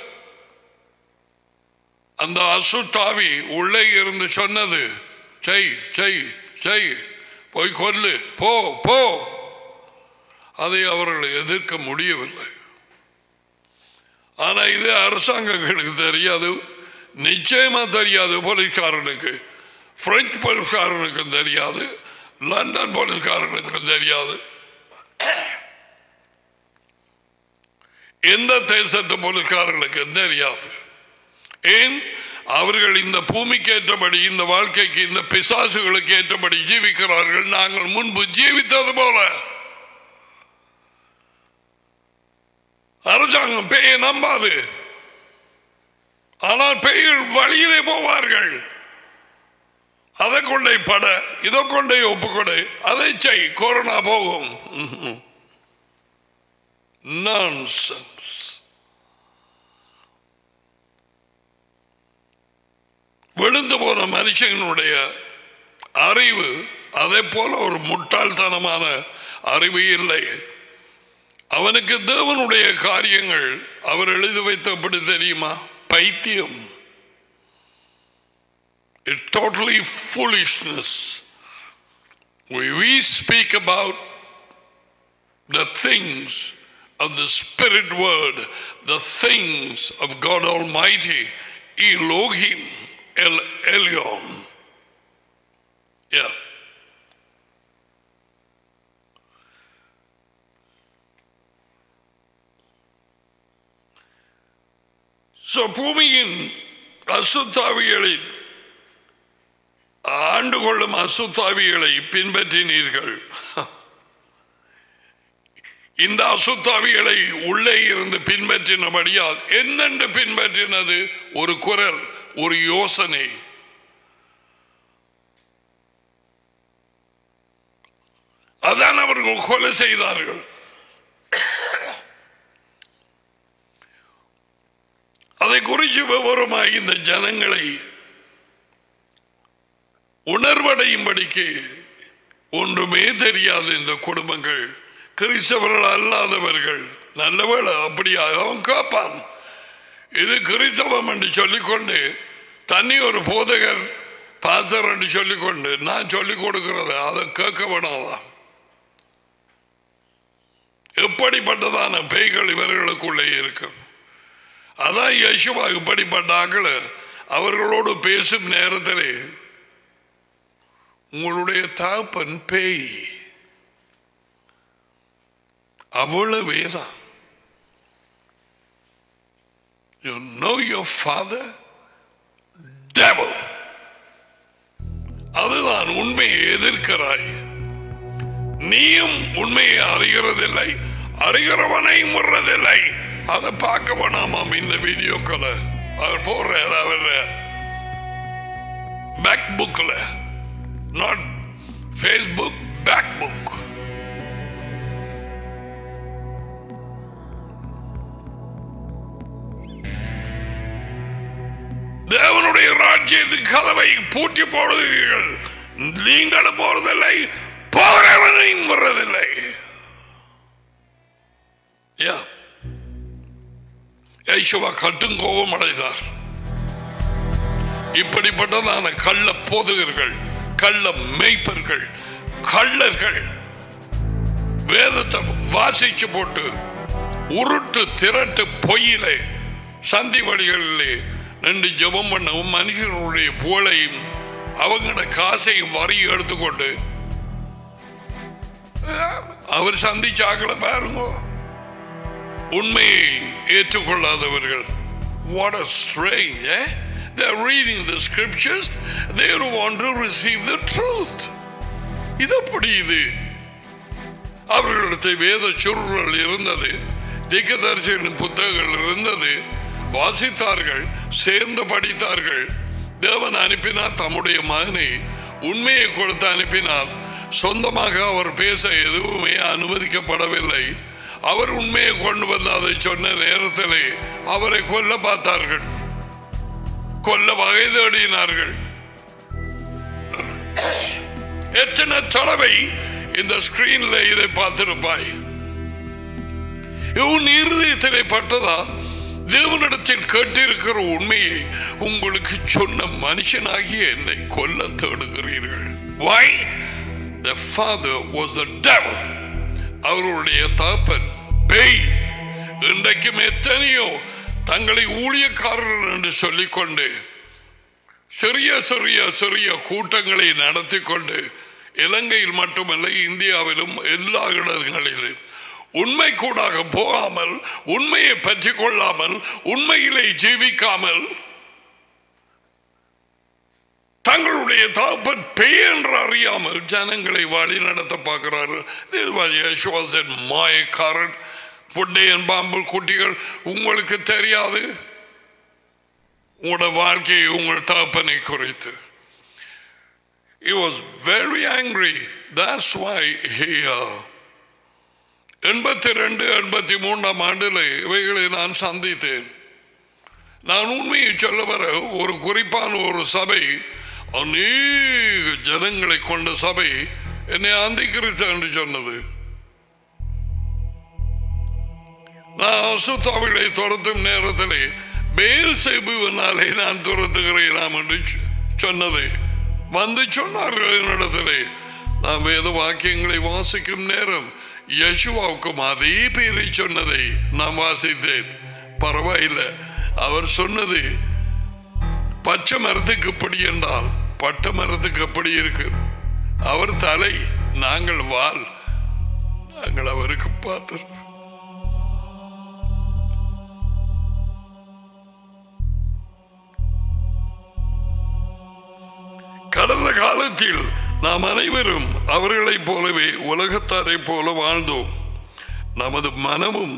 Speaker 1: அந்த அசுத்தாவி உள்ளே இருந்து சொன்னது செய் செய் செய், போய் கொல்லு, போ போ. அதை அவர்கள் எதிர்க்க முடியவில்லை. ஆனா இது அரசாங்கங்களுக்கு தெரியாது, நிச்சயமா தெரியாது. போலீஸ்காரனுக்கு, பிரெஞ்சு போலீஸ்காரனுக்கும் தெரியாது, லண்டன் போலீஸ்காரனுக்கும் தெரியாது, எந்த தேசத்து போலீஸ்காரர்களுக்கும் தெரியாது. ஏன்? அவர்கள் இந்த பூமிக்கு ஏற்றபடி, இந்த வாழ்க்கைக்கு, இந்த பிசாசுகளுக்கு ஏற்றபடி ஜீவிக்கிறார்கள். நாங்கள் முன்பு ஜீவித்தது போல. அரசாங்கம் பேயை நம்பாது, ஆனால் பேய்கள் வழியிலே போவார்கள். அதை கொண்டே பட, இதை கொண்டே ஒப்புக்கொடை, அதை செய், கொரோனா போகும். Nonsense. விழுந்து போன மனுஷனுடைய அறிவு அதே போல ஒரு முட்டாள்தனமான அறிவு இல்லை. அவனுக்கு தேவனுடைய காரியங்கள் அவர் எழுதி வைத்தபடி தெரியுமா? பைத்தியம். It's totally foolishness. We speak about the things of the spirit world, the things of God Almighty, Elohim, El Elyon. Yeah. So பூமியின் அசுத்தாவிகளை ஆண்டு கொள்ளும் அசுத்தாவிகளை பின்பற்றினீர்கள். இந்த அசுத்தாவிகளை உள்ளே இருந்து பின்பற்றினபடியால் என்னென்று பின்பற்றினது? ஒரு குரல், ஒரு யோசனை. அதான் அவர்கள் கொலை செய்தார்கள். அதை குறித்து விவரமாய் இந்த ஜனங்களை உணர்வடையும்படிக்கு ஒன்றுமே தெரியாது. இந்த குடும்பங்கள் கிறிஸ்தவர்கள் அல்லாதவர்கள். நல்லவேளை அப்படியா அவன் கேட்பான். இது கிறிஸ்தவம் என்று சொல்லிக்கொண்டு தனி ஒரு போதகர் பாசர் என்று சொல்லிக்கொண்டு நான் சொல்லிக் கொடுக்கிறது அதை கேட்க வேணாதான். எப்படிப்பட்டதான பேய்கள் இவர்களுக்குள்ளே இருக்கும். அதான் யேசுவா இப்படிப்பட்டார்கள். அவர்களோடு பேசும் நேரத்திலே உங்களுடைய தகப்பன் பேய், அவ்வளவேதான். You know your father? Devil. அதுதான் உண்மையை எதிர்க்கிறாய். நீயும் உண்மையை அறிகிறதில்லை, அறிகிறவனையும் விடுறதில்லை. அதை பார்க்க வேணாமாம் இந்த வீடியோக்களை. அவர் போடுறார் அவர் பேக் புக்ல, நாட் ஃபேஸ்புக், பேக் புக். தேவனுடைய ராஜ்யத்தின் கதவை பூட்டி போடுகிறீர்கள். நீங்களும் போறதில்லை, போறவனையும் வர்றதில்லை. யேசுவா கட்டும் கோபம் அடைந்தார். இப்படிப்பட்டதான கள்ள போதகர்கள், கள்ள மேய்ப்பர்கள், கள்ளர்கள் வேதத்தை வாசிச்சு போட்டு உருட்டு திரட்டு பொய்யிலே சந்தி வழிகளிலே நின்று ஜெபம் பண்ணவும் மனுஷனுடைய புகழையும் அவங்களோட காசையும் வரி எடுத்துக்கொண்டு அவர் சந்திச்சாக்களை பாருங்க. உண்மையை ஏற்றுக்கொள்ளாதவர்கள். What a strange, eh? They're reading the scriptures, they don't want to receive the truth. இது அப்படி இது அவர்களிடத்தை வேத சுருள் இருந்தது, தீர்க்கதரிசிகளின் புத்தகங்கள் இருந்தது, வாசித்தார்கள், சேர்ந்து படித்தார்கள். தேவன் அனுப்பினார் தம்முடைய மகனை, உண்மையை கொடுத்து அனுப்பினார். சொந்தமாக அவர் பேச எதுவுமே அனுமதிக்கப்படவில்லை. அவர் உண்மையை கொண்டு வந்து அதை சொன்ன நேரத்திலே அவரை கொல்ல பார்த்தார்கள், கொல்ல வகை தேடினார்கள். எத்தனை தடவை இந்த ஸ்கிரீன்ல இதை பார்த்திருப்பாய். உன் இருதயத்திலே பட்டதா? தேவனிடத்தில் கேட்டிருக்கிற உண்மையை உங்களுக்கு சொன்ன மனுஷனாகிய என்னை கொல்ல தேடுகிறீர்கள். Why? The father was the devil. அவருடைய தகப்பன் பேய். இன்றைக்கும் எத்தனையோ தங்களை ஊழியக்காரர்கள் என்று சொல்லிக்கொண்டு சிறிய சிறிய சிறிய கூட்டங்களை நடத்தி கொண்டு இலங்கையில் மட்டுமல்ல இந்தியாவிலும் எல்லா இடங்களிலும் உண்மை கூடாக போகாமல் உண்மையை பற்றி கொள்ளாமல் உண்மையிலே ஜீவிக்காமல் தங்களுடைய தகப்பன் பேய் என்று அறியாமல் ஜனங்களை வழி நடத்த பார்க்கிறார்கள். மாயக்காரன் புட்டையன் பாம்பு குட்டிகள் உங்களுக்கு தெரியாது உங்களோட வாழ்க்கையை உங்கள் தகப்பனை குறித்து. He was very angry. That's why he 82 83 ஆண்டில் இவைகளை நான் சந்தித்தேன். நான் உண்மையை சொல்ல வர ஒரு குறிப்பான ஒரு சபை அநேக ஜனங்களை கொண்ட சபை என்னை அந்திகிறிஸ்து என்று சொன்னது. நான் அசுத்தாவிகளை துரத்தும் நேரத்திலே பெயல்செபூவினாலே நான் துரத்துகிறேன் என்று சொன்னது வந்து சொன்னார்கள் என்னிடத்திலே. நான் வேத வாக்கியங்களை வாசிக்கும் நேரம் யேசுவாவுக்கும் அதே பேரை சொன்னதை நான் வாசித்தேன். பரவாயில்லை, அவர் சொன்னது பச்சை மரத்துக்கு எப்படி என்றால் பட்ட மரத்துக்கு எப்படி இருக்கு. அவர் தலை, நாங்கள் வால். நாங்கள் அவருக்கு பார்த்து கடந்த காலத்தில் நாம் அனைவரும் அவர்களைப் போலவே உலகத்தாரை போல வாழ்ந்தோம். நமது மனமும்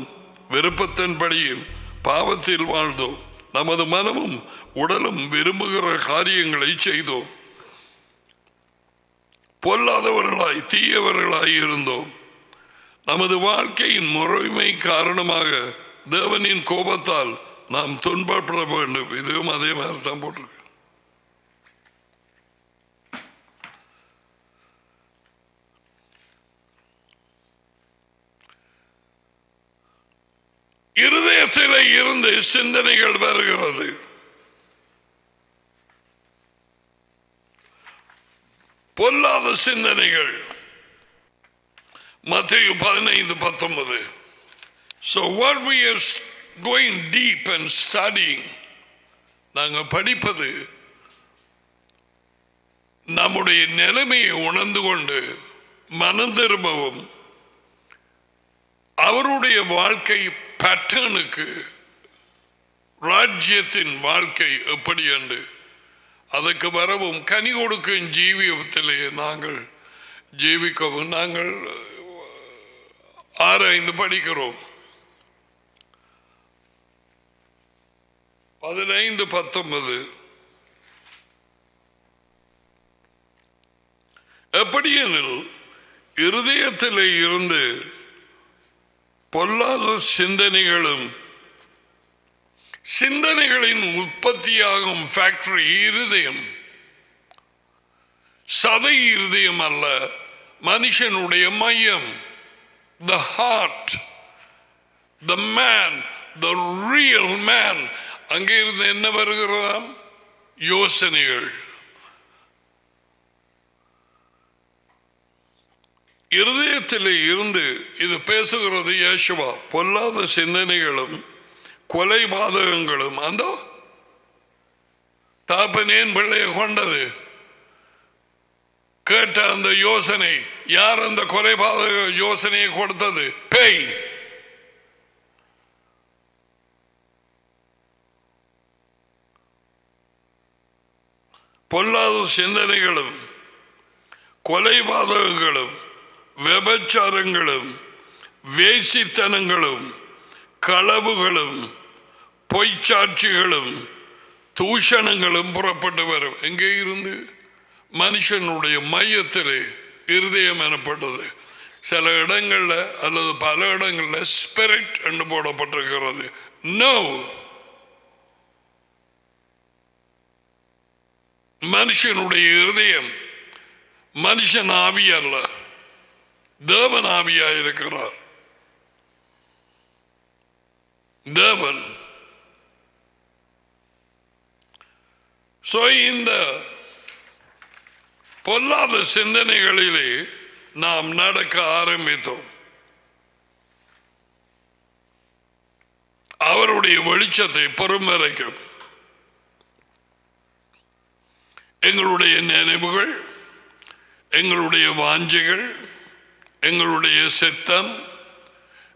Speaker 1: விருப்பத்தின்படியும் பாவத்தில் வாழ்ந்தோம். நமது மனமும் உடலும் விரும்புகிற காரியங்களை செய்தோம். பொல்லாதவர்களாய் தீயவர்களாய் இருந்தோம். நமது வாழ்க்கையின் முறைமை காரணமாக தேவனின் கோபத்தால் நாம் துன்பப்பட வேண்டும். இதுவும் அதே மாதிரி தான் போட்டிருக்கு. இருதயத்தில் இருந்து சிந்தனைகள் வருகிறது. பொல்லாத சிந்தனைகள். மத்தேயு 15:19. So what we are going deep and studying, நாங்கள் படிப்பது நம்முடைய நிலைமையை உணர்ந்து கொண்டு மனம் திரும்பவும் அவருடைய வாழ்க்கை பேட்டர்னுக்கு ராஜ்யத்தின் வாழ்க்கை எப்படி என்று அதற்கு வரவும் கனி கொடுக்கும் ஜீவியத்திலே நாங்கள் ஜீவிக்கவும் நாங்கள் ஆராய்ந்து படிக்கிறோம். 15:19 எப்படியெனில் இருதயத்திலே இருந்து பொல்லாத சிந்தனைகளும் சிந்தனைகளின் உற்பத்தியாகும் ஃபேக்டரி இருதயம். சதை இருதயம் அல்ல, மனுஷனுடைய மையம். The heart, the man, the real man. அங்கே இருந்து என்ன வருகிறதாம்? யோசனைகள். இருதயத்திலே இருந்து இது பேசுகிறது யேசுவா. பொல்லாத சிந்தனைகளும் கொலைபாதகங்களும். அந்த தாப்பனேன் பிள்ளையை கொண்டது கேட்ட அந்த யோசனை, யார் அந்த கொலைபாதக யோசனையை கொடுத்தது? பேய். பொல்லாத சிந்தனைகளும் கொலைபாதகங்களும் விபச்சாரங்களும் வேசித்தனங்களும் களவுகளும் பொய்ச்சாட்சிகளும் தூஷணங்களும் புறப்பட்டு வரும். எங்கே இருந்து? மனுஷனுடைய மையத்திலே இருதயம் எனப்பட்டது. சில இடங்கள்ல அல்லது பல இடங்கள்ல ஸ்பிரிட் என்று போடப்பட்டிருக்கிறது. நோ, மனுஷனுடைய இருதயம் மனுஷன் ஆவி அல்ல, தேவன் ஆவியா இருக்கிறார். தேவன் So, இந்த பொல்லாத சிந்தனைகளிலே நாம் நடக்க ஆரம்பித்தோம். அவருடைய வெளிச்சத்தை பெறும் வரைக்கும் எங்களுடைய நினைவுகள், எங்களுடைய வாஞ்சைகள், எங்களுடைய சித்தம்,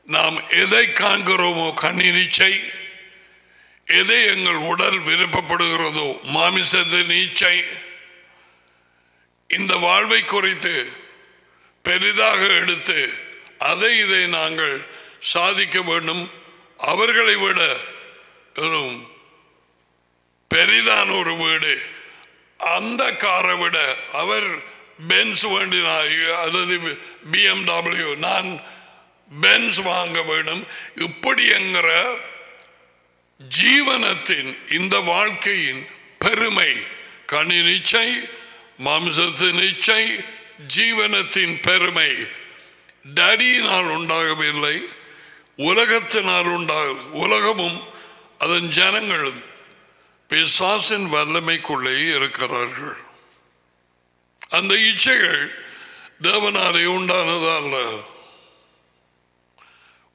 Speaker 1: நாம் எதை காண்கிறோமோ கண்ணினிச்சை, எதை எங்கள் உடல் விருப்பப்படுகிறதோ மாமிசத்தின் இச்சை, இந்த வாழ்வை குறித்து பெரிதாக எடுத்து அதை இதை நாங்கள் சாதிக்க வேண்டும். அவர்களை விட பெரிதான ஒரு வீடு, அந்த காரை விட அவர் பென்ஸ் வேண்டினார் அல்லது BMW, நான் பென்ஸ் வாங்க வேண்டும். இப்படி என்கிற ஜீவனத்தின் இந்த வாழ்க்கையின் பெருமை, கண்ணின் இச்சை, மாம்சத்தின் இச்சை, ஜீவனத்தின் பெருமை டடியினால் உண்டாகவில்லை, உலகத்தினால் உலகமும் அதன் ஜனங்களும் பிசாசின் வல்லமைக்குள்ளே இருக்கிறார்கள். அந்த இச்சைகள் தேவனாலே உண்டானதல்ல.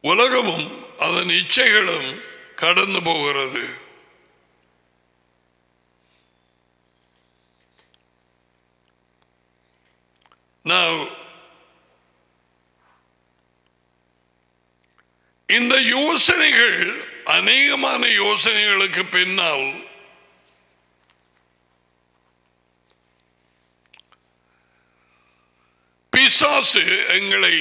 Speaker 1: உலகமும் அதன் இச்சைகளும் கடந்து போகிறது. இந்த யோசனைகள், அநேகமான யோசனைகளுக்கு பின்னால் பிசாசு எங்களை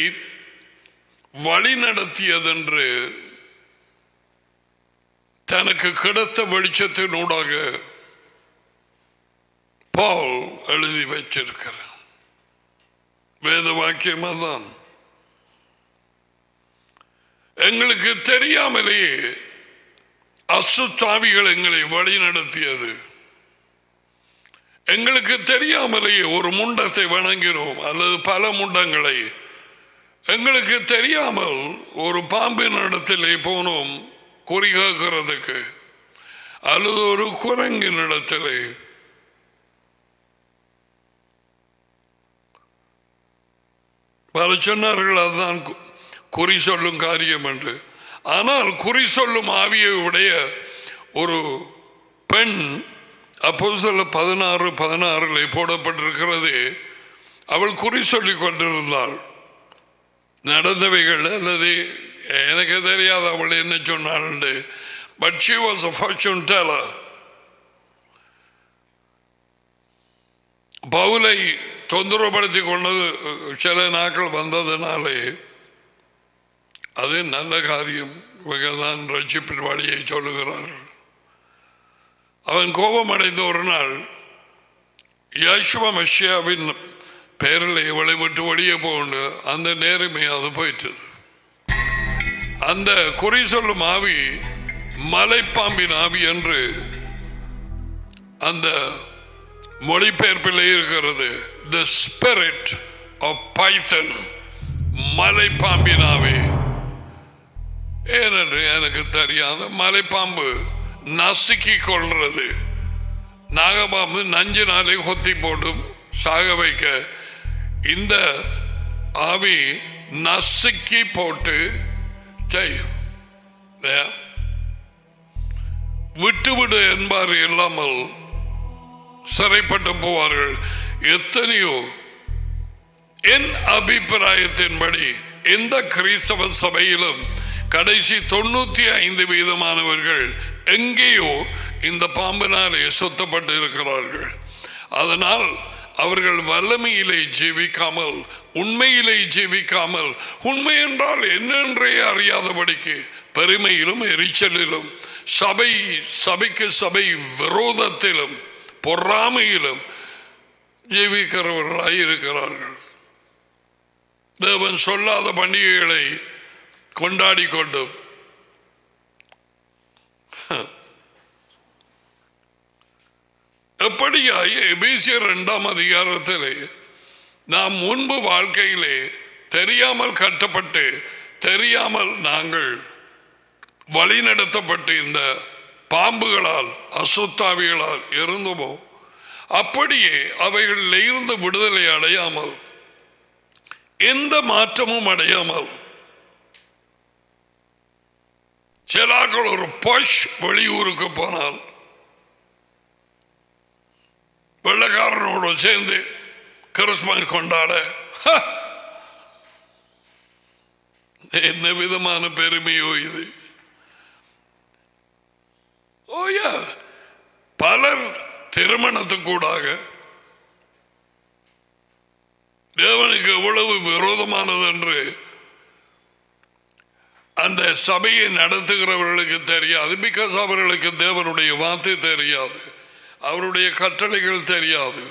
Speaker 1: வழிநடத்தியதென்று தனக்கு கிடைத்த வெளிச்சத்தினூடாக பவுல் எழுதி வச்சிருக்கிறார். வேத வாக்கியம் தான். எங்களுக்கு தெரியாமலேயே அசுத்தாவிகள் எங்களை வழி நடத்தியது. எங்களுக்கு தெரியாமலேயே ஒரு முண்டத்தை வணங்கினோம் அல்லது பல முண்டங்களை. எங்களுக்கு தெரியாமல் ஒரு பாம்பின் இடத்திலே போனோம் குறி கேட்கிறதுக்கு, அல்லது ஒரு குரங்கின் இடத்திலே. பல சொன்னார்கள் அதுதான் குறி சொல்லும் காரியம் என்று. ஆனால் குறி சொல்லும் ஆவியை உடைய ஒரு பெண் அப்போஸ்தலர் 16:16 போடப்பட்டிருக்கிறது. அவள் குறி சொல்லிக் கொண்டிருந்தாள். நடந்தவைகள் அல்லது எனக்கு தெரியாது அவள் என்ன சொன்னாள். But she was a fortune teller. பவுலை தொந்தரவுப்படுத்தி கொண்டது சில நாட்கள் வந்ததினாலே அது நல்ல காரியம். தான் ரட்சிப்பின் வழியை சொல்லுகிறார். அவன் கோபம் அடைந்த ஒரு நாள் யேசுவ மெசியாவின் பெயரில் இவளை விட்டு வெளியே போகண்டு அந்த நேரமே அது போயிட்டது. அந்த குறி சொல்லும் ஆவி மலைப்பாம்பின் ஆவி என்று அந்த மொழிபெயர்ப்பில் இருக்கிறது. The spirit of python, மலைப்பாம்பின் ஆவி. ஏனென்று எனக்கு தெரியாத மலைப்பாம்பு நசுக்கி கொள்றது. நாகபாம்பு நஞ்சினாலே கொத்தி போடும் சாக வைக்க. இந்த ஆவி நசுக்கி போட்டு விட்டுவிடு என்பார் இல்லாமல் சிறைப்பட்டு போவார்கள். எத்தனையோ என் அபிப்பிராயத்தின்படி எந்த கிறிஸ்தவ சபையிலும் கடைசி 95% எங்கேயோ இந்த பாம்பினாலே சுத்தப்பட்டு இருக்கிறார்கள். அதனால் அவர்கள் வல்லமையிலே ஜீவிக்காமல், உண்மையிலே ஜீவிக்காமல், உண்மை என்றால் என்னென்றே அறியாதபடிக்கு பெருமையிலும் எரிச்சலிலும் சபைக்கு சபை விரோதத்திலும் பொறாமையிலும் ஜீவிக்கிறவர்களாய் இருக்கிறார்கள். தேவன் சொல்லாத பண்டிகைகளை கொண்டாடி கொண்டும் எப்படியாய் எபேசியர் 2ஆம் அதிகாரத்திலே நாம் முன்பு வாழ்க்கையிலே தெரியாமல் கட்டப்பட்டு தெரியாமல் நாங்கள் வழிநடத்தப்பட்டு இந்த பாம்புகளால் அசுத்தாவிகளால் இருந்தமோ அப்படியே அவைகளில் இருந்து விடுதலை அடையாமல் எந்த மாற்றமும் அடையாமல் சிலாக்கள் ஒரு பஷ் வெளியூருக்கு போனால் வெள்ளக்காரனோடு சேர்ந்து கிறிஸ்துமஸ் கொண்டாட என்ன விதமான பெருமையோ இது. ஓயா பலர் திருமணத்துக்கூடாக தேவனுக்கு எவ்வளவு விரோதமானது என்று அந்த சபையை நடத்துகிறவர்களுக்கு தெரியாது. பிகாஸ் அவர்களுக்கு தேவனுடைய வார்த்தை தெரியாது, அவருடைய கட்டளைகள் தெரியாது.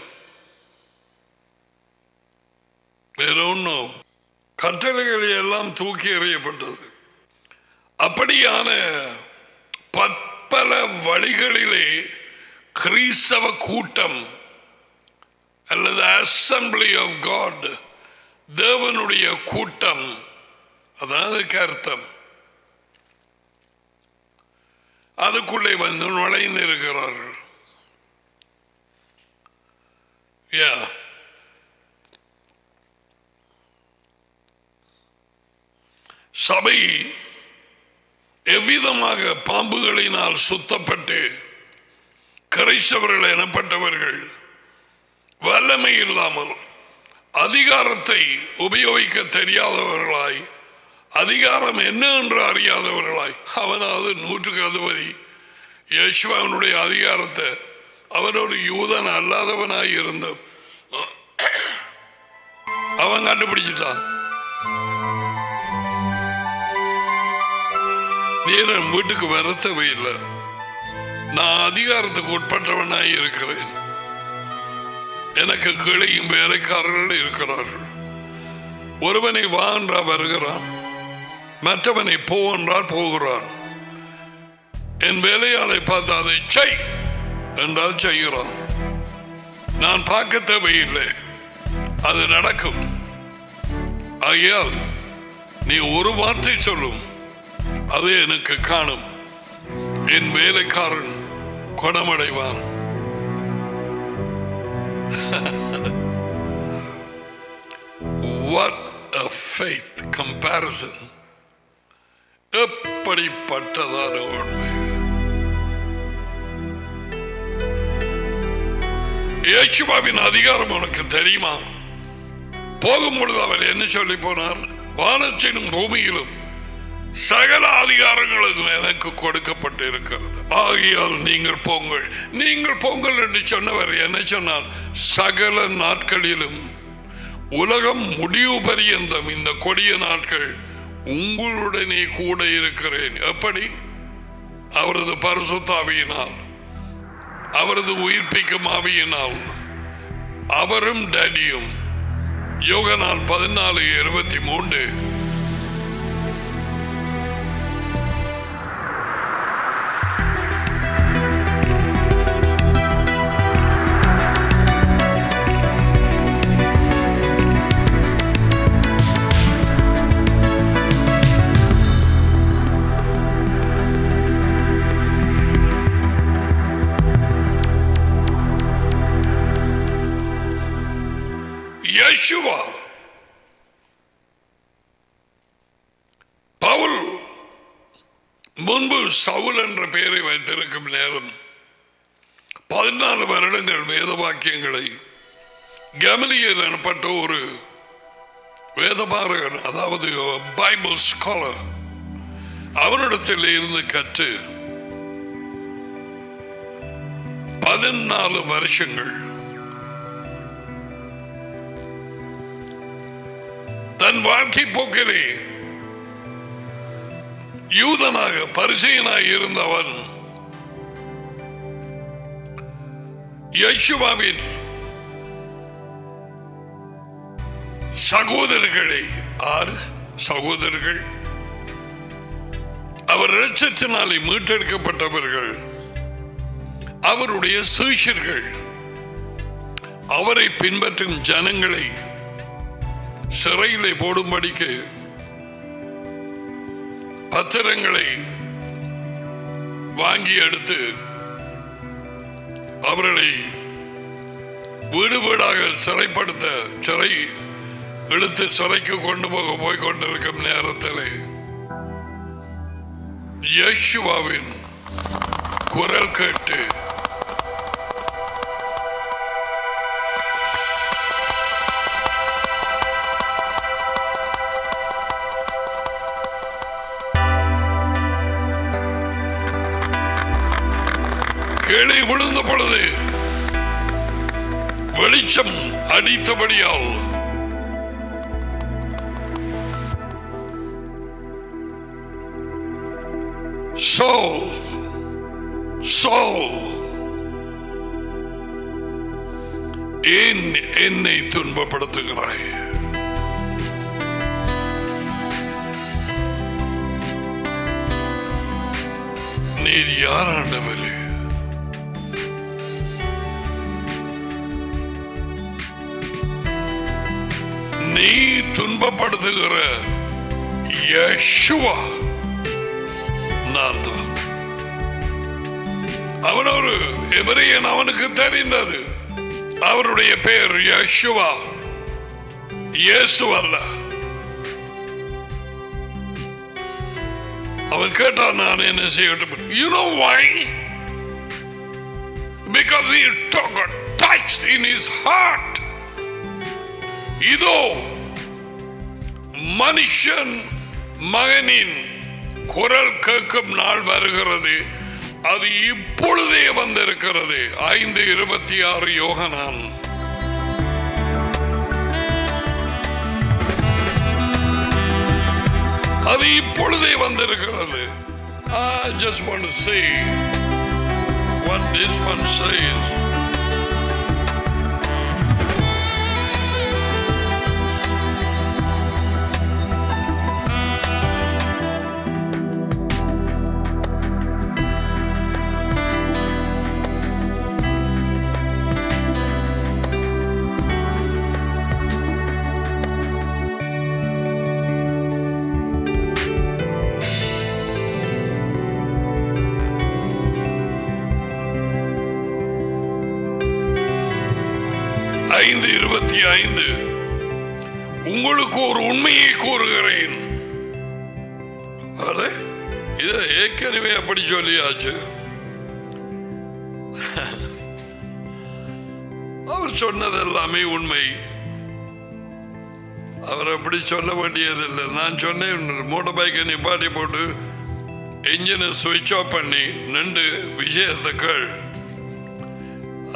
Speaker 1: கட்டளைகள் எல்லாம் தூக்கி எறியப்பட்டது. அப்படியான பற்பல வழிகளிலே கிறிஸ்தவ கூட்டம் அல்லது அசம்பிளி ஆஃப் காட், தேவனுடைய கூட்டம், அதாவது அர்த்தம், அதுக்குள்ளே வந்து நுழைந்து இருக்கிறார்கள். சபை எவ்விதமாக பாம்புகளினால் சுத்தப்பட்டு கிறிஸ்தவர்கள் எனப்பட்டவர்கள் வல்லமை இல்லாமல் அதிகாரத்தை உபயோகிக்க தெரியாதவர்களாய், அதிகாரம் என்ன என்று அறியாதவர்களாய், அவனாவது 100க்கு அதிபதி யேசுவாவினுடைய அதிகாரத்தை அவன் ஒரு யூதன் அல்லாதவனாய் இருந்த அவன் கண்டுபிடிச்சிட்டான். நேரம் வீட்டுக்கு வரத்தவே இல்லை, நான் அதிகாரத்துக்கு உட்பட்டவனாய் இருக்கிறேன், எனக்கு கிளையும் வேலைக்காரர்கள் இருக்கிறார்கள். ஒருவனை வா என்றால் வருகிறான், மற்றவனை போ என்றால் போகிறான். என் வேலையாளை பார்த்து அதை செய் என்றால் செய்கிறான். நான் பார்க்க தேவையில்லை, அது நடக்கும். ஆகையால் நீ ஒரு வார்த்தை சொல்லும், அது எனக்கு காணும், என் வேலைக்காரன் குணமடைவான். What a faith comparison! எப்படிப்பட்டதான உண்மை! இயேசுவின் அதிகாரம் உனக்கு தெரியுமா? போகும்பொழுது அவர் என்ன சொல்லி போனார்? வானத்திலும் பூமியிலும் சகல அதிகாரங்களும் எனக்கு கொடுக்கப்பட்டு இருக்கிறது, ஆகையால் நீங்கள் போங்கள். நீங்கள் போங்கள் என்று சொன்னவர் என்ன சொன்னார்? சகல நாட்களிலும் உலகம் முடிவு பரியந்தம் இந்த கொடிய நாட்கள் உங்களுடனே கூட இருக்கிறேன். எப்படி? அவரது பரிசுத்த ஆவியினால், அவரது உயிர்ப்பிக்கும் ஆவியினால். அவரும் டேடியும் யோகனான் 14:23 யேசுவா பவுல் முன்பு சவுல் என்ற பெயரை வைத்திருக்கும் நேரம் 14 வருடங்கள் வேத வாக்கியங்களை கமலியேல் எனப்பட்ட ஒரு வேதபாரகன், அதாவது பைபிள் ஸ்காலர், அவனிடத்தில் இருந்து கற்று 14 வருஷங்கள் தன் வாழ்க்கை போக்கிலே யூதனாக பரிசேயனாக இருந்தவன் யேசுவாவின் சகோதரர்களை, 6 சகோதரர்கள், அவர் இரட்சத்தினாலே மீட்டெடுக்கப்பட்டவர்கள், அவருடைய சீஷர்கள், அவரை பின்பற்றும் ஜனங்களை சிறையிலே போடும்படிக்கு பத்திரங்களை வாங்கி எடுத்து அவர்களை வீடு வீடாக சிறைப்படுத்த சிறை இழுத்து சிறைக்கு கொண்டு போய் கொண்டிருக்கும் நேரத்தில் யேசுவாவின் குரல் கேட்டு கீழே விழுந்த பொழுது வெளிச்சம் அடித்தபடியால் ஏன் என்னை துன்பப்படுத்துகிறாய்? நீர் யார் ஆண்டவரே? நீ துன்பப்படுத்துகிற யேசுவா நான் தான். அவன் ஒரு எபிரேயன், அவனுக்கு தெரிந்தது அவருடைய பெயர் யேசுவா, இயேசு அல்ல. அவன் கேட்டான், நான் என்ன செய்யட்டும்? You know why? Because he got touched in his heart. இதோ மனுஷன் மகனின் குரல் கேட்கும் நாள் வருகிறது, அது இப்பொழுதே வந்திருக்கிறது. 5:26 யோகனான். அது இப்பொழுதே வந்திருக்கிறது. I just want to see what this one says. உங்களுக்கு ஒரு உண்மையை கூறுகிறேன். இதை ஏற்கனவே அப்படி சொல்லியாச்சு. அவர் சொன்னது எல்லாமே உண்மை. அவர் அப்படி சொல்ல வேண்டியதில்லை. நான் சொன்னேன், மோட்டார் பைக்கை நிப்பாட்டி போட்டு என்ஜினை சுவிட்ச் ஆஃப் பண்ணி நின்று விஷயத்தை கேள்.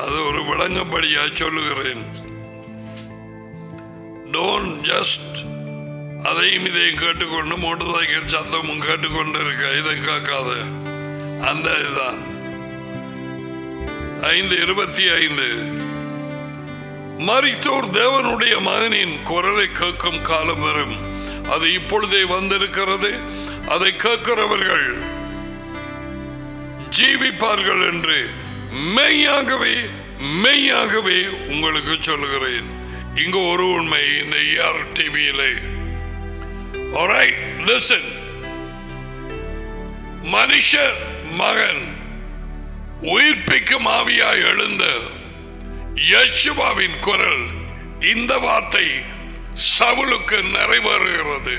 Speaker 1: அது ஒரு விளங்கும்படியா சொல்லுகிறேன். Don't just அதையும் இதையும் கேட்டுக்கொண்டு மோட்டார் சைக்கிள் சத்தமும் கேட்டுக்கொண்டு இருக்க, இதை கேட்காத. அந்த இதுதான் 5:25. மரித்தோர் தேவனுடைய மகனின் குரலை கேட்கும் காலம் வரும், அது இப்பொழுதே வந்திருக்கிறது. அதை கேட்கிறவர்கள் ஜீவிப்பார்கள் என்று மெய்யாகவே மெய்யாகவே உங்களுக்கு சொல்லுகிறேன். இங்கு ஒரு உண்மை இந்த டிவியிலே. Alright, listen. மனுஷ மகன் உயிர்ப்பிக்கும் ஆவியாய் எழுந்த யேசுவாவின் குரல், இந்த வார்த்தை சவுலுக்கு நிறைவேறுகிறது.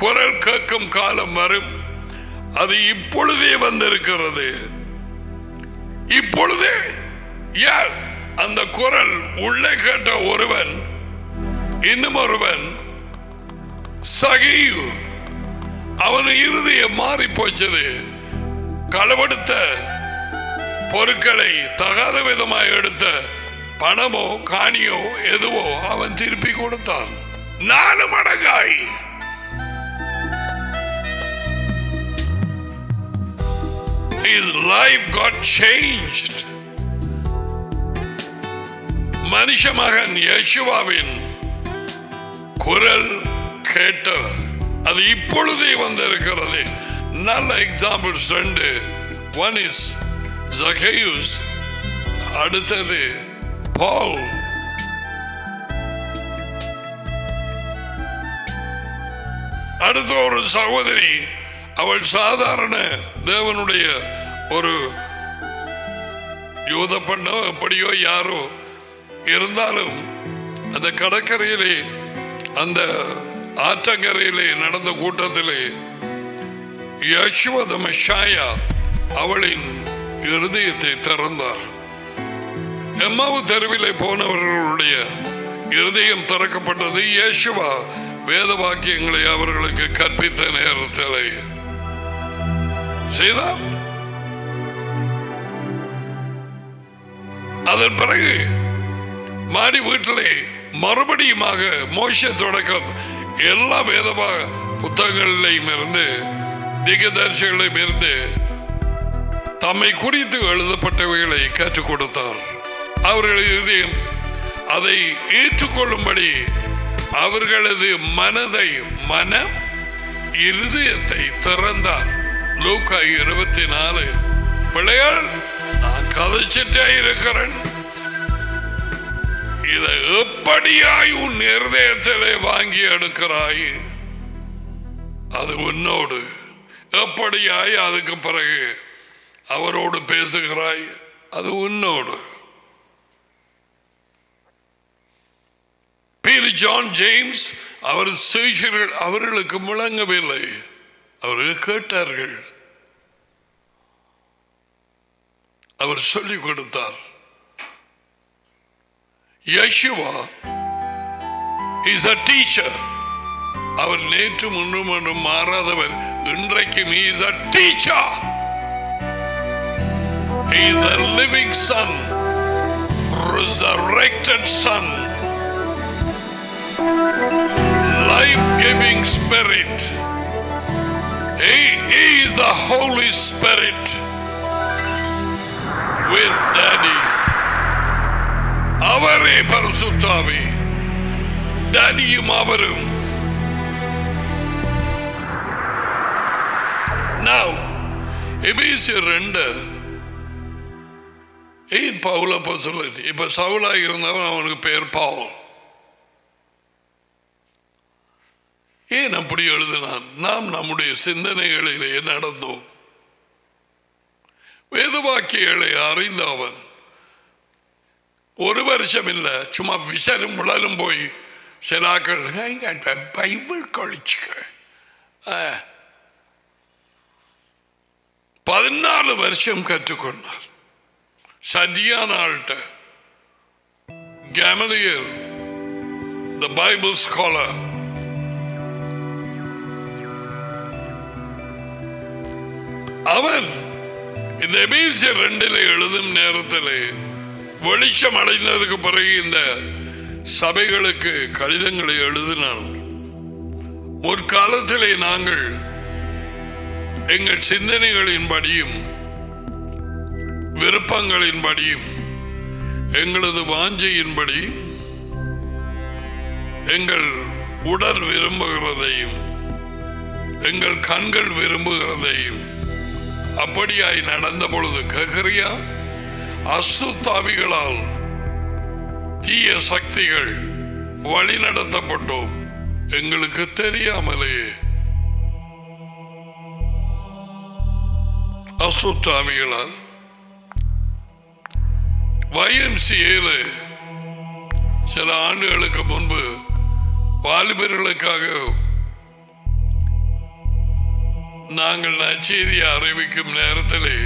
Speaker 1: குரல் கேட்கும் காலம் வரும், அது இப்பொழுதே வந்திருக்கிறது. இப்பொழுதே யார் அந்த குரல் உள்ளே கேட்ட ஒருவன், இன்னும் ஒருவன் சகீயு. அவன் இருதயம் மாறி போச்சது. களவெடுத்த பொருட்களை தகாத விதமாய் எடுத்த பணமோ காணியோ எதுவோ அவன் திருப்பி கொடுத்தான் 4 மடங்காய். His life got changed. மனுஷ மகன் யேசுவாவின் குரல் கேட்ட, அது இப்பொழுதே வந்திருக்கிறது. நல்ல எக்ஸாம்பிள்ஸ் 2. One is Zacchaeus, அடுத்தது பால். அடுத்த ஒரு சகோதரி, அவள் சாதாரண தேவனுடைய ஒரு யூத பண்ணோ எப்படியோ யாரோ இருந்தாலும் அந்த கடற்கரையிலே அந்த ஆற்றங்கரையிலே நடந்த கூட்டத்திலே யேசுவ தி மெஷியா அவளின் இருதயத்தை திறந்தார். எம்மாவு தெருவிலே போனவர்களுடைய இருதயம் திறக்கப்பட்டது. இயேசுவா வேத வாக்கியங்களை அவர்களுக்கு கற்பித்த நேரத்தில் செய்தார். அதன் பிறகு மாடி வீட்டிலே மறுபடியுமாக மோசே தொடக்கம் எல்லா வேத புத்தகங்களிலும் இருந்து திகதர்சிகளிலும் இருந்து தம்மை குறித்து எழுதப்பட்டவைகளை கற்றுக் கொடுத்தார். அவர்களது அதை ஏற்றுக்கொள்ளும்படி அவர்களது மனதை இருதயத்தை திறந்தார். லூக்கா 24. பிள்ளைகள், நான் கதைச்சிட்டே இருக்கிறேன். இதை எப்படியாய் உன் இருதயத்திலே வாங்கி எடுக்கிறாய், அது உன்னோடு. எப்படியாய் அதுக்கு பிறகு அவரோடு பேசுகிறாய், அது உன்னோடு. பீட்டர், ஜான், ஜேம்ஸ் அவர் சீஷர்கள் அவர்களுக்கு முழங்கவில்லை, அவர்கள் கேட்டார்கள். அவர் சொல்லிக் கொடுத்தார். Yeshua is a teacher. அவர் நேற்று முன்றும் ஒன்றும் மாறாதவர். இன்றைக்கும் he is a teacher. He is the living son, resurrected son, life-giving spirit. He is the Holy Spirit with Daddy. அவரே பரிசுத்த ஆவி, டாடியும் அவரும். Now, எபேசியர் 2. ஏன் பவுல் அப்போஸ்தலன்? இப்ப சவுலாக இருந்தவன் அவனுக்கு பேர் பவுல். ஏன் அப்படி எழுதினான்? நாம் நம்முடைய சிந்தனைகளிலே நடந்தோம். வேதவாக்கியங்களை அறிந்த அவன் ஒரு வருஷம் இல்லை, சும்மா விசரும் முழலும் போய் சிலாக்கள் பைபிள் கழிச்சுக்க 14 வருஷம் கற்றுக்கொண்டார். சரியான ஆள்கிட்ட கேமலியல், the Bible scholar. அவன் இந்த எபேசியர் 2 எழுதும் நேரத்தில் வெளிச்சம் அடைந்ததுக்கு பிறகு இந்த சபைகளுக்கு கடிதங்களை எழுதினான். முற்காலத்திலே நாங்கள் எங்கள் சிந்தனைகளின்படியும் விருப்பங்களின்படியும் எங்களது வாஞ்சையின்படி எங்கள் உடல் விரும்புகிறதையும் எங்கள் கண்கள் விரும்புகிறதையும் அப்படியாய் நடந்த பொழுது கேட்கிறியா? அசுத்தாவிகளால் தீய சக்திகள் வழி நடத்தப்பட்டோம், எங்களுக்கு தெரியாமலேயே. அசுத்தாவிகளால் YMCA சில ஆண்டுகளுக்கு முன்பு வாலிபர்களுக்காக நாங்கள் நற்செய்தியை அறிவிக்கும் நேரத்திலே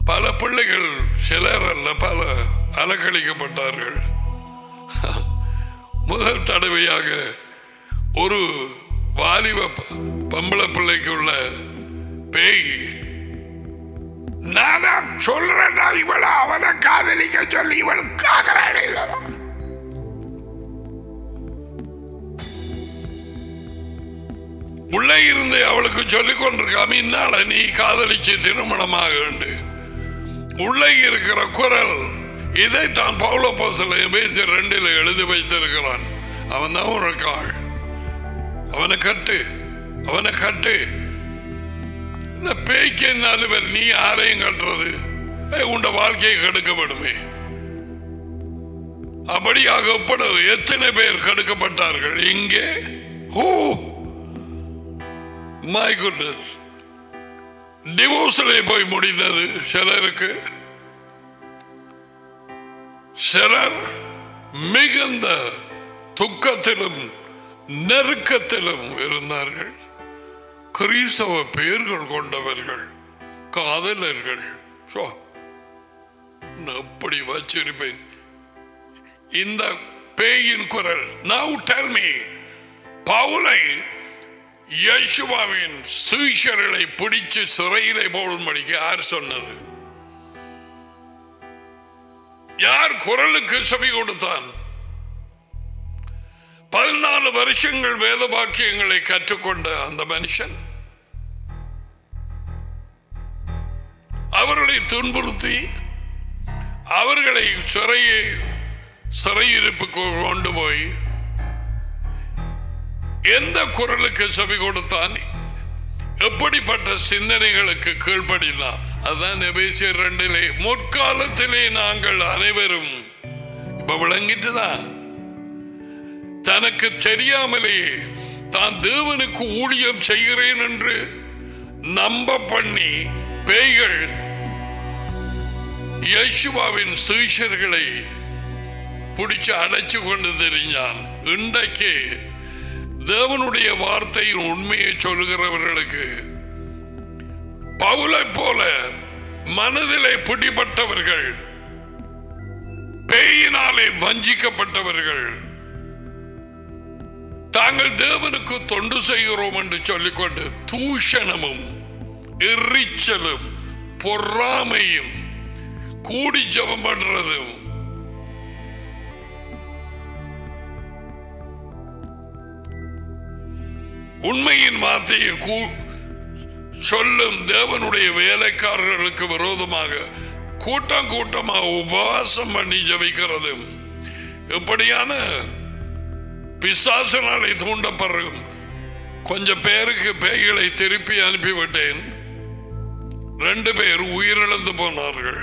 Speaker 1: பல பிள்ளைகள், சிலர் அல்ல பல, அலக்கழிக்கப்பட்டார்கள். முதல் தடவையாக ஒரு வாலிப பொம்பளை பிள்ளைக்குள்ள பேய், நான் சொல்றேன் இவள அவனை காதலிக்க சொல்லி இவள் காதல உள்ளே இருந்து அவளுக்கு சொல்லிக் கொண்டிருக்காம, இன்னால நீ காதலிச்சு திருமணமாக உண்டு. உள்ளே இருக்கிற குரல் இதைத்தான் பவுல் அப்போஸ்தலன் எபேசியர் 2 எழுதி வைத்திருக்கிறான். அவன் தான் ஒரு கால். அவனை கட்டு, அவனை கட்டு. இந்த பேய்க்கு என்னாலும் நீ யாரையும் கட்டுறது? உண்ட வாழ்க்கையை கெடுக்கப்படுமே. அப்படியாக எத்தனை பேர் கெடுக்கப்பட்டார்கள் இங்கே. மை குட்னஸ், டிவோர்ஸிலே போய் முடிந்தது சிலருக்கு. சிலர் மிகுந்த துக்கத்திலும் நெருக்கத்திலும் இருந்தார்கள். கிறிஸ்தவ பெயர்கள் கொண்டவர்கள், காதலர்கள். எப்படி வச்சிருப்பேன் இந்த பேயின் குரல்? Now tell me, பவுலை இயேசுவின் சீஷர்களை பிடிச்சு சிறையிலே போடும்படிக்கு யார் சொன்னது? யார் குரலுக்கு செவி கொடுத்தான்? 14 வருஷங்கள் வேத வாக்கியங்களை கற்றுக்கொண்ட அந்த மனுஷன் அவர்களை துன்புறுத்தி அவர்களை சிறையிருப்புக்கு கொண்டு போய் எந்த குரலுக்கு செவி கொடுத்தான்? எப்படிப்பட்ட சிந்தனைகளுக்கு கீழ்ப்படினான்? அதுதான் எபேசியர் 2 முற்காலத்திலே நாங்கள் அனைவரும் இப்ப விளங்கிட்டுதான் தனக்கு தெரியாமலேயே தான் தேவனுக்கு ஊழியம் செய்கிறேன் என்று நம்ப பண்ணி பேய்கள் இயேசுவின் சீஷர்களை பிடிச்சு அடைச்சு கொண்டு தெரிஞ்சான். இன்றைக்கு தேவனுடைய வார்த்தையின் உண்மையை சொல்லுகிறவர்களுக்கு பவுலை போல மனதிலே பிடிபட்டவர்கள், பேயினாலே வஞ்சிக்கப்பட்டவர்கள், தாங்கள் தேவனுக்கு தொண்டு செய்கிறோம் என்று சொல்லிக்கொண்டு தூஷணமும் எரிச்சலும் பொறாமையும் கூடி ஜெபம் பண்றதும் உண்மையின் வார்த்தையை சொல்லும் தேவனுடைய வேலைக்காரர்களுக்கு விரோதமாக கூட்டம் கூட்டமாக உபவாசம் பண்ணி ஜபிக்கிறதும் எப்படியான பிசாசினாலே தூண்டப்படுறோம். கொஞ்சம் பேருக்கு பேய்களை திருப்பி அனுப்பிவிட்டேன். 2 பேர் உயிரிழந்து போனார்கள்.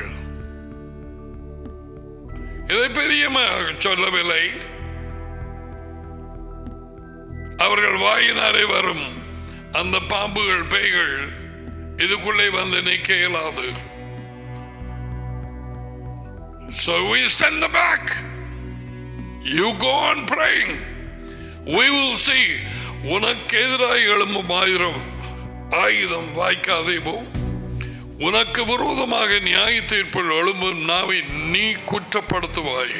Speaker 1: இதை பெரியமாக சொல்லவில்லை. அவர்கள் வாயினாலே வரும் அந்த பாம்புகள், பேய்கள் இதுக்குள்ளே வந்து நிற்க இயலாது. So we send them back. You go on praying. We will see. உனக்கு எதிராக எழும்பும் ஆயுதம் வாய்க்காதே போ. உனக்கு விரோதமாக நியாய தீர்ப்பில் எழும்பும் நாவை நீ குற்றப்படுத்துவாய்.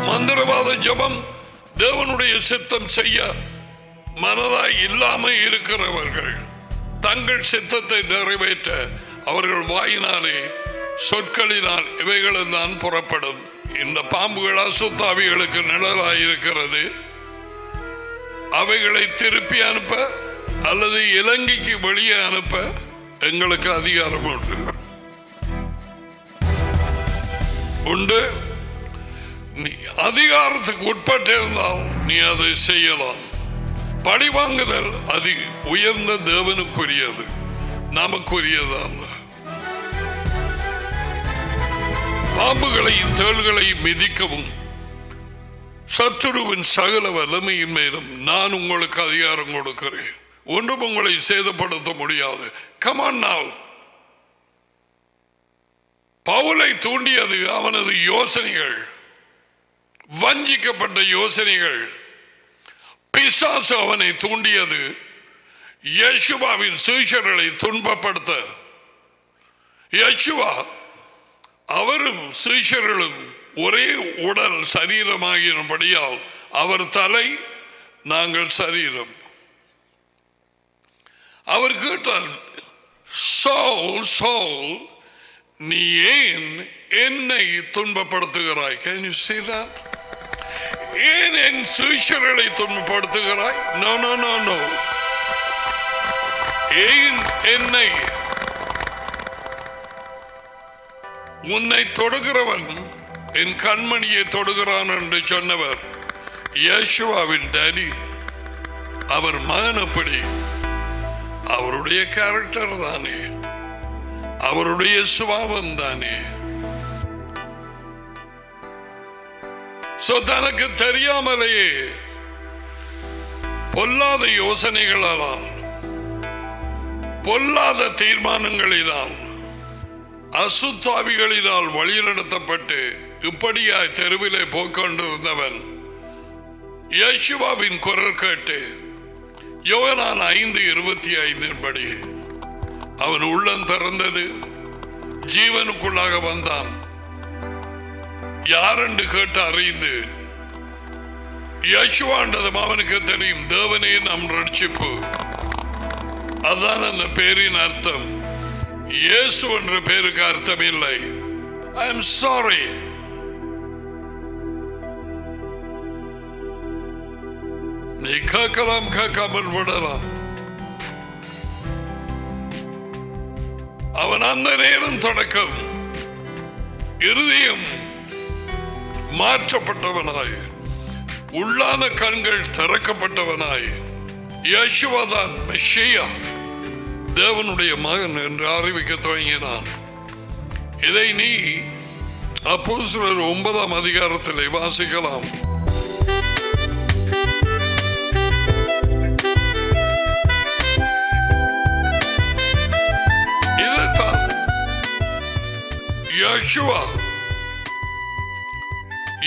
Speaker 1: மந்திரவாத ஜபம் தேவனுடைய சித்தம் செய்ய மனதாய் இல்லாமல் இருக்கிறவர்கள் தங்கள் சித்தத்தை நிறைவேற்ற அவர்கள் வாயினாலே சொற்களினால் இவைகளும் தான் புறப்படும். இந்த பாம்புகள் அசுத்தாவிகளுக்கு நிழலாயிருக்கிறது. அவைகளை திருப்பி அனுப்ப அல்லது இலங்கைக்கு வெளியே அனுப்ப எங்களுக்கு அதிகாரம் உண்டு. நீ அதிகாரத்துக்கு உட்பட்டிருந்தால் நீ அதை செய்யலாம். பழிவாங்குதல் அது உயர்ந்த தேவனுக்குரியது, நமக்குரியதல்ல. பாம்புகளையும் தேள்களையும் மிதிக்கவும் சத்துருவின் சகல வல்லமையின் மேலும் நான் உங்களுக்கு அதிகாரம் கொடுக்கிறேன். ஒன்றும் உங்களை சேதப்படுத்த முடியாது. Come on now. பவுலை தூண்டியது அவனது யோசனைகள், வஞ்சிக்கப்பட்ட யோசனைகள். பிசாசு அவனை தூண்டியது யேசுவாவின் சீஷர்களை துன்பப்படுத்த. யேசுவா அவரும் சீஷர்களும் ஒரே உடல் சரீரமாகினபடியால் அவர் தலை, நாங்கள் சரீரம். அவர் கேட்டார், சவுல் சவுல், நீ ஏன் என்னை துன்பப்படுத்துகிறாய்? Can you see that? ஏன் என் சீஷர்களை துன்பப்படுத்துகிறாய்? No, no, no, no. ஏன் என்னை? உன்னை தொடுகிறவன் என் கண்மணியை தொடுகிறான் என்று சொன்னவர் யேசுவாவின் டாடி. அவர் மகன் அப்படி. அவருடைய கேரக்டர் தானே, அவருடைய சுபாவம் தானே. தனக்கு தெரியாமலேயே பொல்லாத யோசனைகளால் பொல்லாத தீர்மானங்களினால் அசுத்தாவிகளினால் வழிநடத்தப்பட்டு இப்படியாய் தெருவிலே போய்கொண்டிருந்தவன் யேசுவாவின் குரல் கேட்டு யோவான் 5:25 படி அவன் உள்ளம் திறந்தது, ஜீவனுக்குள்ளாக வந்தான். யாரென்று கேட்டு அறிந்து யேசுவாண்டதும் அவனுக்கு தெரியும், தேவனே நம் ரட்சிப்பு. அதான் அந்த பேரின் அர்த்தம். இயேசு என்ற பேருக்கு அர்த்தம் இல்லை. I am sorry. நீ கேட்கலாம், கேட்காமல் விடலாம். அவன் அந்த நேரம் தொடக்கம் இருதயம் மாற்றப்பட்டவனாய், உள்ளான கண்கள் திறக்கப்பட்டவனாய், யேசுவாதான் மெஷியா, தேவனுடைய மகன் என்று அறிவிக்க தொடங்கினான். இதை நீ அப்போஸ்தலர் 9ஆம் அதிகாரத்திலே வாசிக்கலாம். இதைத்தான் யேசுவா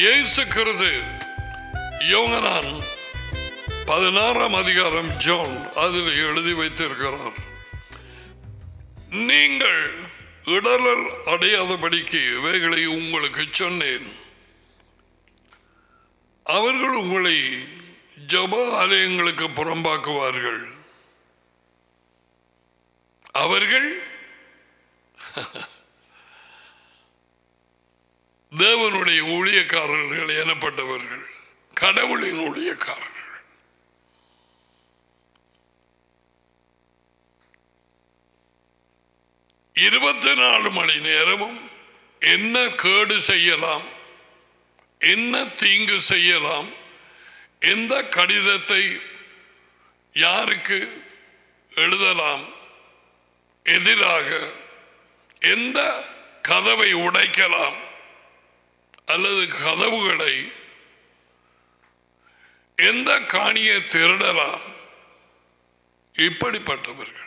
Speaker 1: இயேசு கிறிஸ்து யோவான் 16ஆம் அதிகாரம் ஜான் அதில் எழுதி வைத்திருக்கிறார். நீங்கள் இடரல் அடையாதபடிக்கு இவைகளை உங்களுக்கு சொன்னேன். அவர்கள் உங்களை ஜெப ஆலயங்களுக்கு புறம்பாக்குவார்கள். அவர்கள் தேவனுடைய ஊழியக்காரர்கள் எனப்பட்டவர்கள், கடவுளின் ஊழியக்காரர்கள். இருபத்தி 24 மணி நேரமும் என்ன கேடு செய்யலாம், என்ன தீங்கு செய்யலாம், எந்த கடிதத்தை யாருக்கு எழுதலாம், எதிராக எந்த கதவை உடைக்கலாம் அல்லது கதவுகளை எந்த காணியை திருடலாம், இப்படிப்பட்டவர்கள்.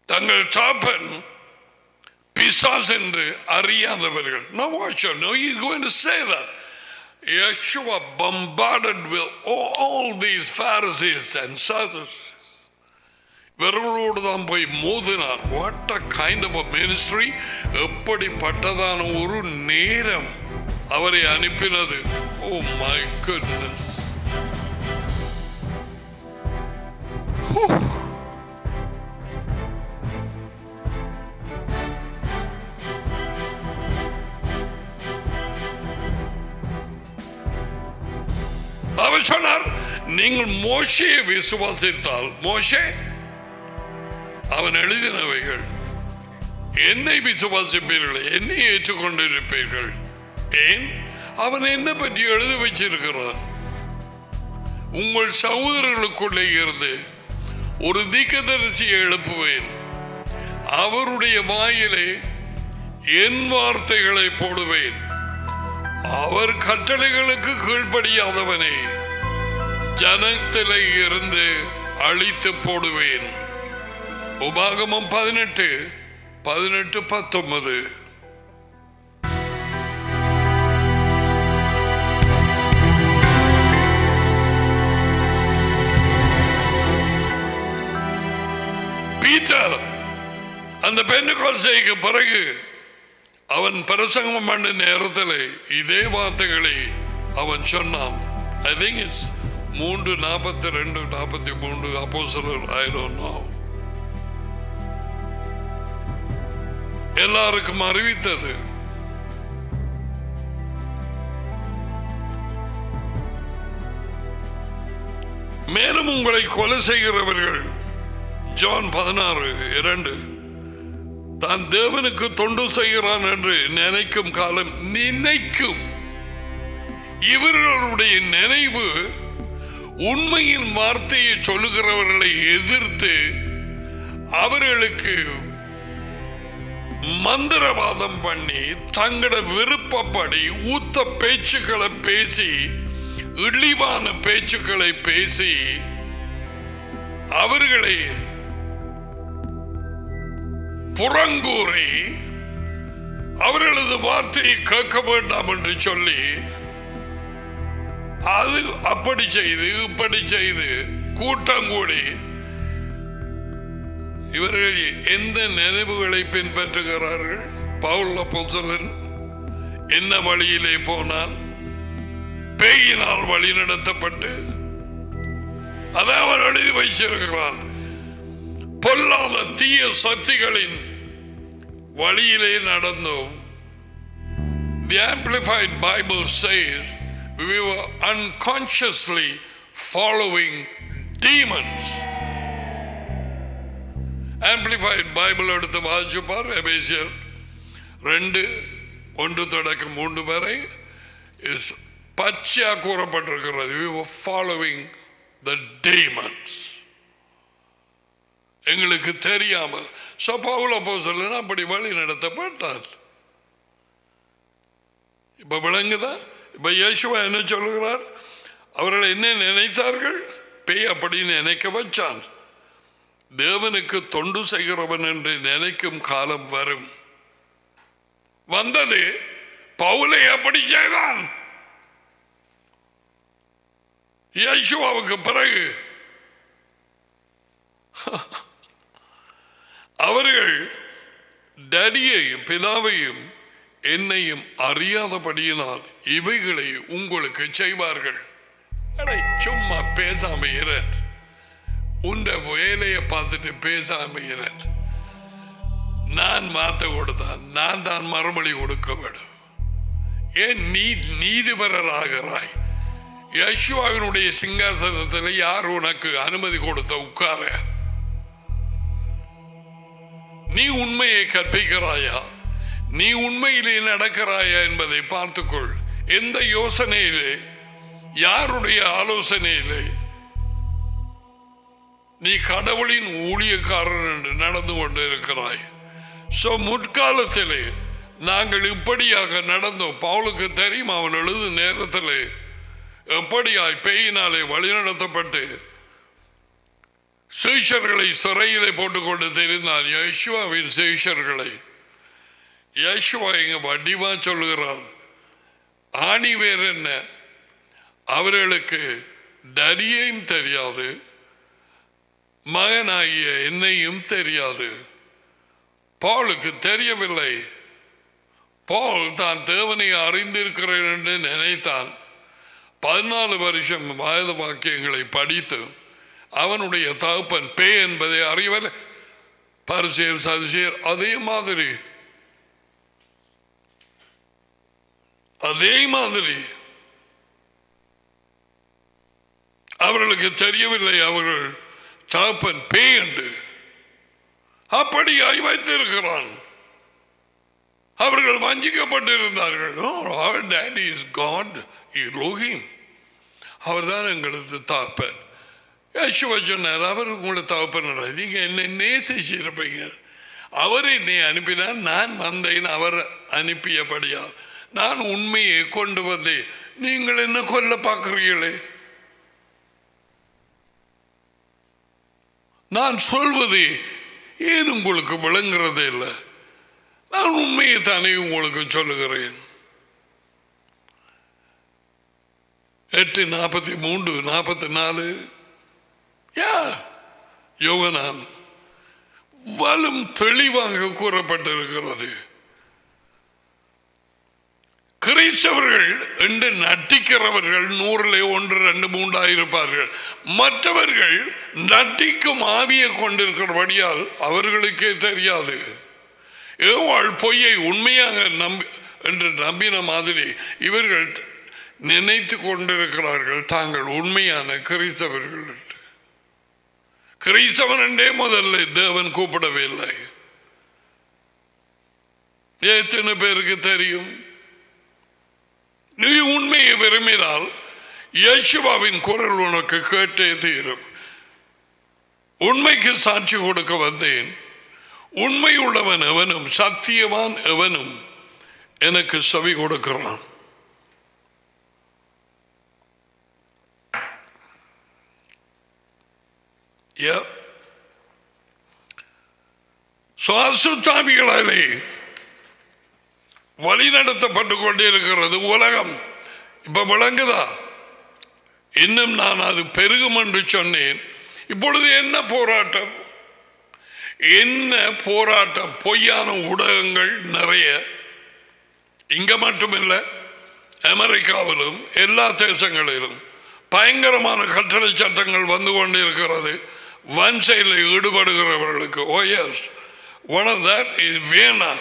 Speaker 1: தங்கள் தாப்பன் பிசாஸ் என்று அறியாதவர்கள். No, no, he's going to say that. Yeshua bombarded with all these Pharisees and Sadducees. இவர்களோடு தான் போய் மோதினார். What a kind of a ministry! எப்படிப்பட்டதான ஒரு நேரம் அவரை அனுப்பினது. Oh my goodness. அவர் சொன்னார், நீங்கள் மோசேயை விசுவாசித்தால், மோசே அவன் எழுதினவைகள், என்னை விசுவாசிப்பீர்கள், என்னை ஏற்றுக்கொண்டிருப்பீர்கள். ஏன்? அவன் என்ன பற்றி எழுதி வச்சிருக்கிறான். உங்கள் சகோதரர்களுக்குள்ளே இருந்து ஒரு தீர்க்கதரிசியை எழுப்புவேன், அவருடைய வாயிலே என் வார்த்தைகளை போடுவேன், அவர் கட்டளைகளுக்கு கீழ்ப்படியாதவனை ஜனத்திலே இருந்து அழித்து போடுவேன். உபாகமம் 18:19. பீட்டர் அந்த பெந்தெகோஸ்தேக்கு பிறகு அவன் பிரசங்கம் பண்ண நேரத்தில் இதே வார்த்தைகளை அவன் சொன்னான். I think it's 3:42-43 அப்போஸ்தலர், I don't know. எல்லாருக்கும் அறிவித்தது. மேலும் உங்களை கொலை செய்கிறவர்கள், ஜான் 16:2, தான் தேவனுக்கு தொண்டு செய்கிறான் என்று நினைக்கும் காலம், நினைக்கும் இவர்களுடைய நினைவு உண்மையின் வார்த்தையை சொல்லுகிறவர்களை எதிர்த்து அவர்களுக்கு மந்திரவாதம் பண்ணி தங்களோட விருப்பப்படி ஊத்த பேச்சுக்களை பேசி, இழிவான பேச்சுக்களை பேசி அவர்களை புறங்கூறி அவர்களது வார்த்தையை கேட்க வேண்டாம் என்று சொல்லி அது அப்படி செய்து இப்படி செய்து கூட்டம் கூடி இவர்கள் எந்த நினைவுகளை பின்பற்றுகிறார்கள்? பவுல் அப்போஸ்தலன் என்ன வழியிலே போனால் பேயினால் வழி நடத்தப்பட்டு அதை அவர் எழுதி வைச்சிருக்கிறார். பொல்லாத தீய சக்திகளின் வழியிலே நடந்தோம். The Amplified Bible says we were unconsciously following demons. Amplified Bible எடுத்து வாசிச்சு பார். எபேசியர் 2:1-3 வரை பச்சையா கூறப்பட்டிருக்கிறது. We were following the demons. எங்களுக்கு தெரியாமல் பவுல் அப்போஸ்தலன் அப்படி வழி நடத்தப்பட்டார். இப்ப விளங்குதா? இப்ப இயேசுவா என்ன சொல்லுகிறார்? அவர்கள் என்ன நினைத்தார்கள்? பேய் அப்படி நினைக்க வச்சான். தேவனுக்கு தொண்டு செய்கிறவன் என்று நினைக்கும் காலம் வரும். வந்தது. பவுலை அப்படி செய்தான். இயேசுவாவுக்கு பிறகு அவர்கள் டடியையும் பிதாவையும் என்னையும் அறியாதபடியினால் இவைகளை உங்களுக்கு செய்வார்கள். சும்மா பேசாம இரு. உண்ட வேலையை பார்த்துட்டு பேசாம இரு. நான் மாத்த கொடுத்தான், நான் தான் மறுமொழி கொடுக்க வேண்டும். ஏன் நீ நீதிபரராகிறாய்? யேசுவாவினுடைய சிங்காசனத்தில் யார் உனக்கு அனுமதி கொடுத்த உட்கார? நீ உண்மையை கற்பிக்கிறாயா? நீ உண்மையிலே நடக்கிறாயா என்பதை பார்த்துக்கொள். எந்த யோசனையிலே, யாருடைய ஆலோசனையிலே நீ கடவுளின் ஊழியக்காரன் என்று நடந்து கொண்டு இருக்கிறாய். முற்காலத்திலே நாங்கள் இப்படியாக நடந்தோம். பவுலுக்கு தெரியும், அவன் எழுது நேரத்திலே எப்படியாய் பேயினாலே வழிநடத்தப்பட்டு சீஷர்களை சிறையிலே போட்டுக்கொண்டு தெரிந்தார். யேசுவாவின் சீஷர்களை யேசுவா இங்க வடிவா சொல்லுகிறார். ஆணி வேற என்ன? அவர்களுக்கு டரியையும் தெரியாது, மகனாகிய என்னையும் தெரியாது. பவுலுக்கு தெரியவில்லை. பவுல் தான் தேவனை அறிந்திருக்கிறேன் என்று நினைத்தான். 14 வருஷம் வேத வாக்கியங்களை படித்து அவனுடைய தகப்பன் பேய் என்பதை அறியவில்லை. பரிசேயர் சதுசேயர் அதே மாதிரி அவர்களுக்கு தெரியவில்லை அவர்கள் தகப்பன் பேய் என்று. அப்படியாய் வைத்திருக்கிறான். அவர்கள் வஞ்சிக்கப்பட்டிருந்தார்கள். Our daddy is God, Elohim. அவர்தான் எங்களது தகப்பன். யேசுவா சொன்னார், அவர் உங்களை தகப்பன். நீங்க என்னை நேசிச்சிருப்பீங்க. அவர் என்னை அனுப்பினார், நான் வந்தேன் அவர் அனுப்பியபடியா. நான் உண்மையை கொண்டு வந்தேன். நீங்கள் என்ன கொல்ல பார்க்கிறீர்களே? நான் சொல்வது ஏன் உங்களுக்கு விளங்குறதே இல்லை? நான் உண்மையை தானே உங்களுக்கு சொல்லுகிறேன். 8:43-44 யோகனான் வலும் தெளிவாக கூறப்பட்டிருக்கிறது. கிறிஸ்தவர்கள் என்று நட்டிக்கிறவர்கள் 100-ல் 1, 2, 3 இருப்பார்கள். மற்றவர்கள் நட்டிக்கும் ஆவியை கொண்டிருக்கிறபடியால் அவர்களுக்கே தெரியாது. ஏவாள் பொய்யை உண்மையாக என்று நம்பின மாதிரி இவர்கள் நினைத்து கொண்டிருக்கிறார்கள் தாங்கள் உண்மையான கிறிஸ்தவர்கள். கிறிஸ்தவன் என்றே முதல்ல தேவன் கூப்பிடவே இல்லை. எத்தனை பேருக்கு தெரியும்? நீ உண்மையை விரும்பினால் யேசுவாவின் குரல் உனக்கு கேட்டே தீரும். உண்மைக்கு சாட்சி கொடுக்க வந்தேன். உண்மை உள்ளவன் எவனும் சத்தியவான் எவனும் எனக்கு செவி கொடுக்கிறான். சுவாசுத்தாவிகளாலே வழி நடத்தப்பட்டு கொண்டிருக்கிறது உலகம். இப்ப விளங்குதா? இன்னும் நான் அது பெருகும் என்று சொன்னேன். இப்பொழுது என்ன போராட்டம், என்ன போராட்டம்! பொய்யான ஊடகங்கள் நிறைய, இங்க மட்டுமில்லை, அமெரிக்காவிலும் எல்லா தேசங்களிலும் பயங்கரமான கட்டளை சட்டங்கள் வந்து கொண்டிருக்கிறது வன்செயலில் ஈடுபடுகிறவர்களுக்கு. Oh yes, one of that is வீணா.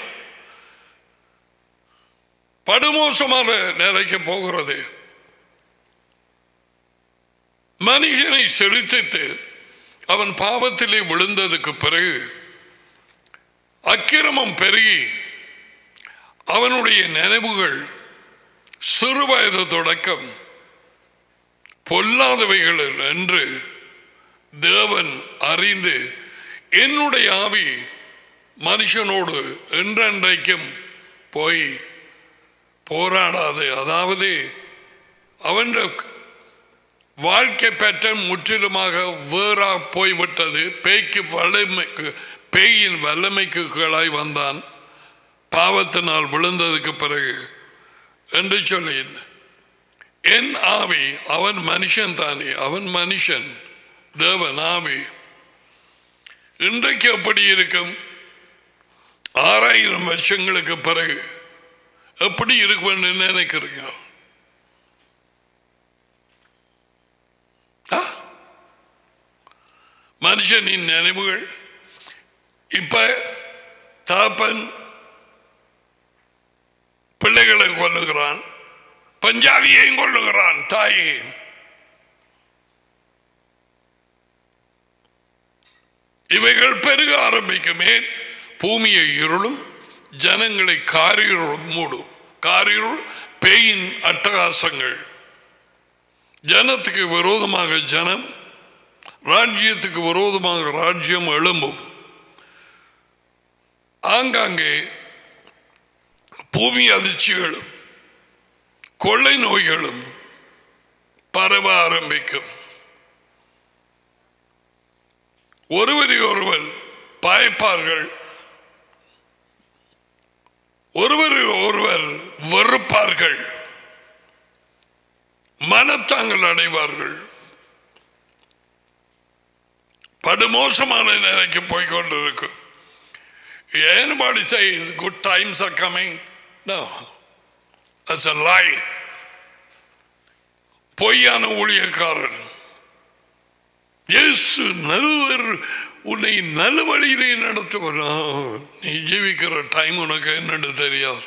Speaker 1: படுமோசமான நிலைக்கு போகிறது. மனுஷனை செலுத்தித்து அவன் பாவத்திலே விழுந்ததுக்கு பிறகு அக்கிரமம் பெருகி அவனுடைய நினைவுகள் சிறு வயது தொடக்கம் பொல்லாதவைகள் என்று தேவன் அறிந்து என்னுடைய ஆவி மனுஷனோடு என்றென்றைக்கும் போய் போராடாது. அதாவது அவன் வாழ்க்கை பேட்டர்ன் முற்றிலுமாக வேறா போய்விட்டது. பேயின் வல்லமைக்கு கீழாய் வந்தான் பாவத்தினால் விழுந்ததுக்கு பிறகு என்று சொல்லி, என் ஆவி, அவன் மனுஷன் தானே, அவன் மனுஷன், தேவன் ஆவி. இன்றைக்கு எப்படி இருக்கும்? 6000 வருஷங்களுக்கு பிறகு எப்படி இருக்கும் நினைக்கிறீங்க? மனுஷனின் நினைவுகள் இப்ப தாப்பன் பிள்ளைகளை கொல்லுகிறான், பஞ்சாபியையும் கொல்லுகிறான், தாயை. இவைகள் பெருக ஆரம்பிக்குமே. பூமியை இருளும் ஜனங்களை காரிருள் மூடும். காரிருள் பேயின் அட்டகாசங்கள். ஜனத்துக்கு விரோதமாக ஜனம், ராஜ்யத்துக்கு விரோதமாக ராஜ்யம் எழும்பும். ஆங்காங்கே பூமி அதிர்ச்சிகளும் கொள்ளை நோய்களும் பரவ ஆரம்பிக்கும். ஒருவரை ஒருவர் பாய்ப்பார்கள், ஒருவரை ஒருவர் வெறுப்பார்கள், மனத்தாங்கள் அடைவார்கள். படுமோசமான நிலைக்கு போய்கொண்டிருக்கும். Anybody says good times are coming? No, that's a lie. பொய்யான ஊழியக்காரன். இயேசு நல்லவர், உன்னை நல்ல வழியிலே நடத்துவார். நீ ஜீவிக்கிற டைம் உனக்கு என்னன்னு தெரியாது.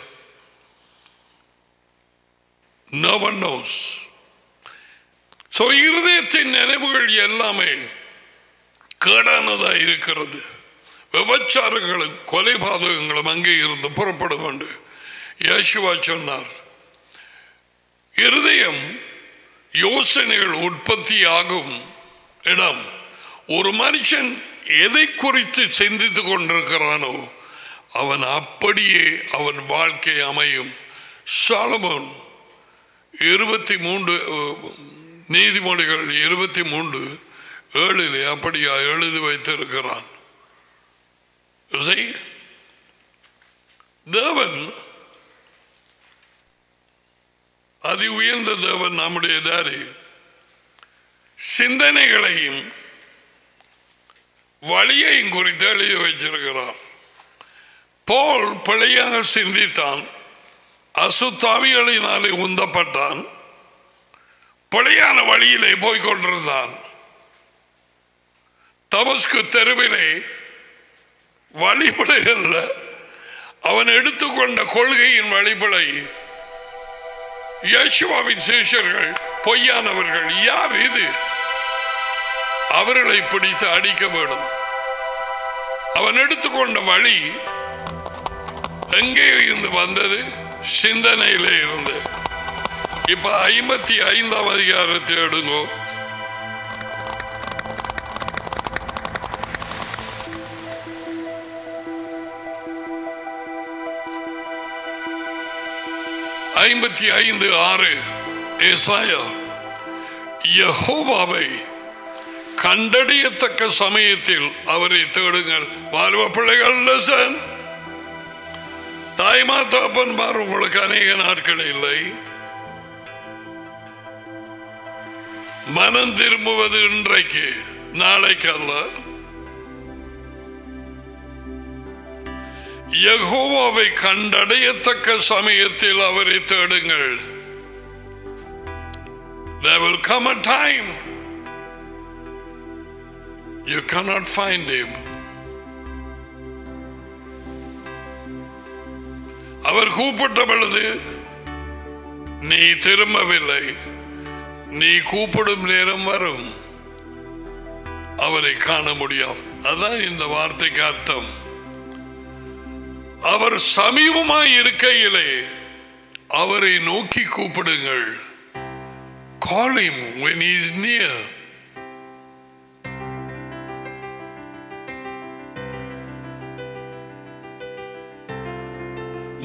Speaker 1: No one knows. So இருதயத்தின் நினைவுகள் எல்லாமே கேடானதா இருக்கிறது. விபச்சாரங்களும் கொலைபாதகங்களும் அங்கே இருந்து புறப்படும் என்று யேசுவா சொன்னார். இருதயம் யோசனைகள் உற்பத்தியாகும் இடம். ஒரு மனுஷன் எதை குறித்து சிந்தித்துக் கொண்டிருக்கிறானோ அவன் அப்படியே அவன் வாழ்க்கை அமையும். சாலமோன் 23 நீதிமொழிகள் 23:7 அப்படியா எழுதி வைத்திருக்கிறான். தேவன் அதி உயர்ந்த தேவன், நம்முடைய டாடி, சிந்தனைகளையும் வழியையும் குறித்து எழுதி வைச்சிருக்கிறார். போல் பிழையாக சிந்தித்தான், அசுத்தாவிகளினாலே உந்தப்பட்டான், பிழையான வழியிலே போய்கொண்டிருந்தான். தமஸ்கு தெருவிலே வழிபடைகள்ல அவன் எடுத்துக்கொண்ட கொள்கையின் வழிபடை. யேசுவாவின் சீஷர்கள் பொய்யானவர்கள். யார் இது? அவர்களை பிடித்து அடிக்க வேண்டும். அவன் எடுத்துக்கொண்ட வழி எங்கே இருந்து வந்தது? சிந்தனையிலே இருந்து. இப்ப 55ஆம் அதிகாரத்தை எடுங்கோ. 55:6 ஏசாயா, யெகோவாவை கண்டறியத்தக்க சமயத்தில் அவரை தேடுங்கள். வாலிப பிள்ளைகள், லெசன். தாய்மா தகப்பன்மார் உங்களுக்கு அநேக நாட்கள் இல்லை. மனம் திரும்புவது இன்றைக்கு, நாளைக்கு அல்ல. யெகோவாவை கண்டடையத்தக்க சமயத்தில் அவரை தேடுங்கள். There will come a time you cannot find him. அவர் கூப்பிட்ட பொழுது நீ திரும்பவில்லை. நீ கூப்பிடும் நேரம் வரும், அவரை காண முடியாது. அதான் இந்த வார்த்தைக்கு அர்த்தம். அவர் சமீபமாய் இருக்கையிலே அவரை நோக்கி கூப்பிடுங்கள். Call him when he is near.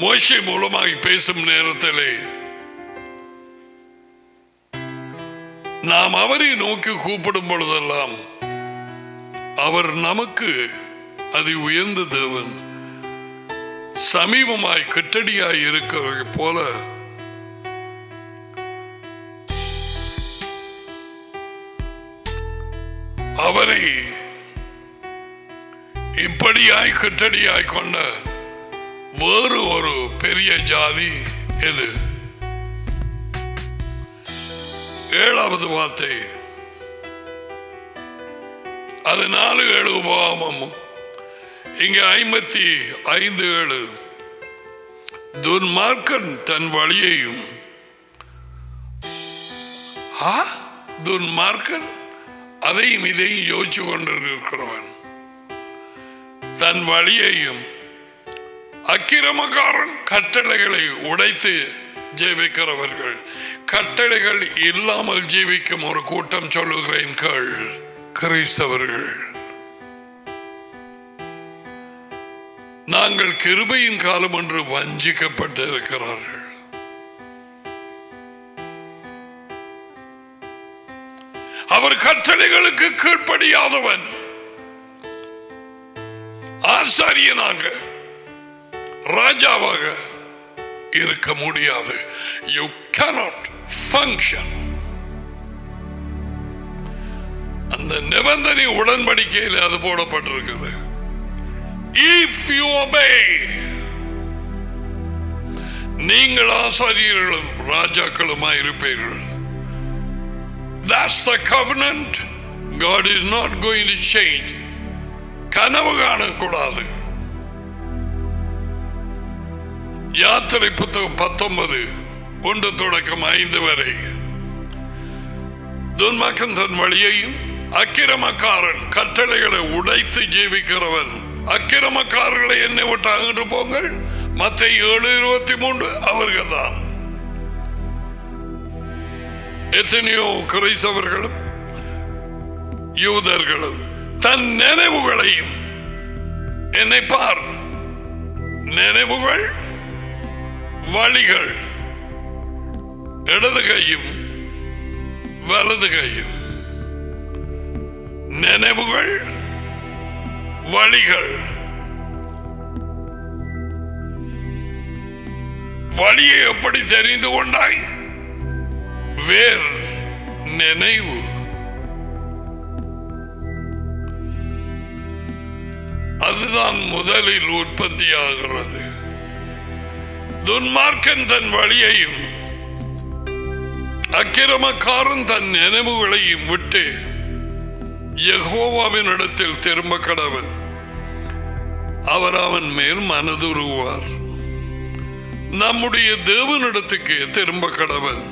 Speaker 1: மோசே மூலமாய் பேசும் நேரத்திலே நாம் அவரை நோக்கி கூப்பிடும் பொழுதெல்லாம் அவர் நமக்கு அது உயர்ந்த தேவன், சமீபமாய் கிட்டடியாய் இருக்கிறது போல அவரை இப்படியாய் கிட்டடியாய் கொண்ட வேறு ஒரு பெரிய ஜாதி எது? 7வது வார்த்தை, அது 4:7 உபாகமம். இங்க 55:7 துன்மார்க்கன் தன் வழியையும், துன்மார்க்கன் அதையும் இதையும் யோசிச்சு கொண்டிருக்கிறவன் தன் வழியையும், அக்கிரமக்காரன் கட்டளைகளை உடைத்து ஜீவிக்கிறவர்கள். கட்டளைகள் இல்லாமல் ஜீவிக்கும் ஒரு கூட்டம் சொல்லுகிறேன் கேள், கிறிஸ்தவர்கள். நாங்கள் கிருபையின் காலம் என்று வஞ்சிக்கப்பட்டு இருக்கிறார்கள். அவர் கட்டளைகளுக்கு கீழ்ப்படியாதவன் ஆசாரியனாக ராஜாவாக இருக்க முடியாது. You cannot function. அந்த நிபந்தனை உடன்படிக்கையில் அது போடப்பட்டிருக்குது. If you obey, நீங்கள் ஆசாரியர்களும் ராஜாக்களுமாய் இருப்பீர்கள். That's the covenant. God is not going to change. கனவு காணக்கூடாது. யாத்திரை புத்தகம் 19:1 வரை, துன்மார்க்கன் தன் வழியையும், அக்கிரமக்காரன் கட்டளைகளை உடைத்து ஜீவிக்கிறவன். அக்கிரமக்காரர்களை என்னை விட்டு அங்கிட்டு போங்கள். மத்தேயு 7:23 அவர்கள் தான். எத்தனையோ கிறிஸ்தவர்களும் யூதர்களும் தன் நினைவுகளையும், என்னை பார், நினைவுகள் வழிகள், இடது கையும் வலது கையும், நினைவுகள் வழிகள். வழியை எப்படி தெரிந்து கொண்டாய்? வேர் நினைவு. அதுதான் முதலில் உற்பத்தியாகிறது. துன்மார்க்கன் தன் வழியையும், அக்கிரமக்காரன் தன் நினைவுகளையும் விட்டு யெகோவாவின் இடத்தில் திரும்ப கடவன். அவர் அவன் மேல் மனதுருவார். நம்முடைய தேவனிடத்துக்கு திரும்ப கடவன்,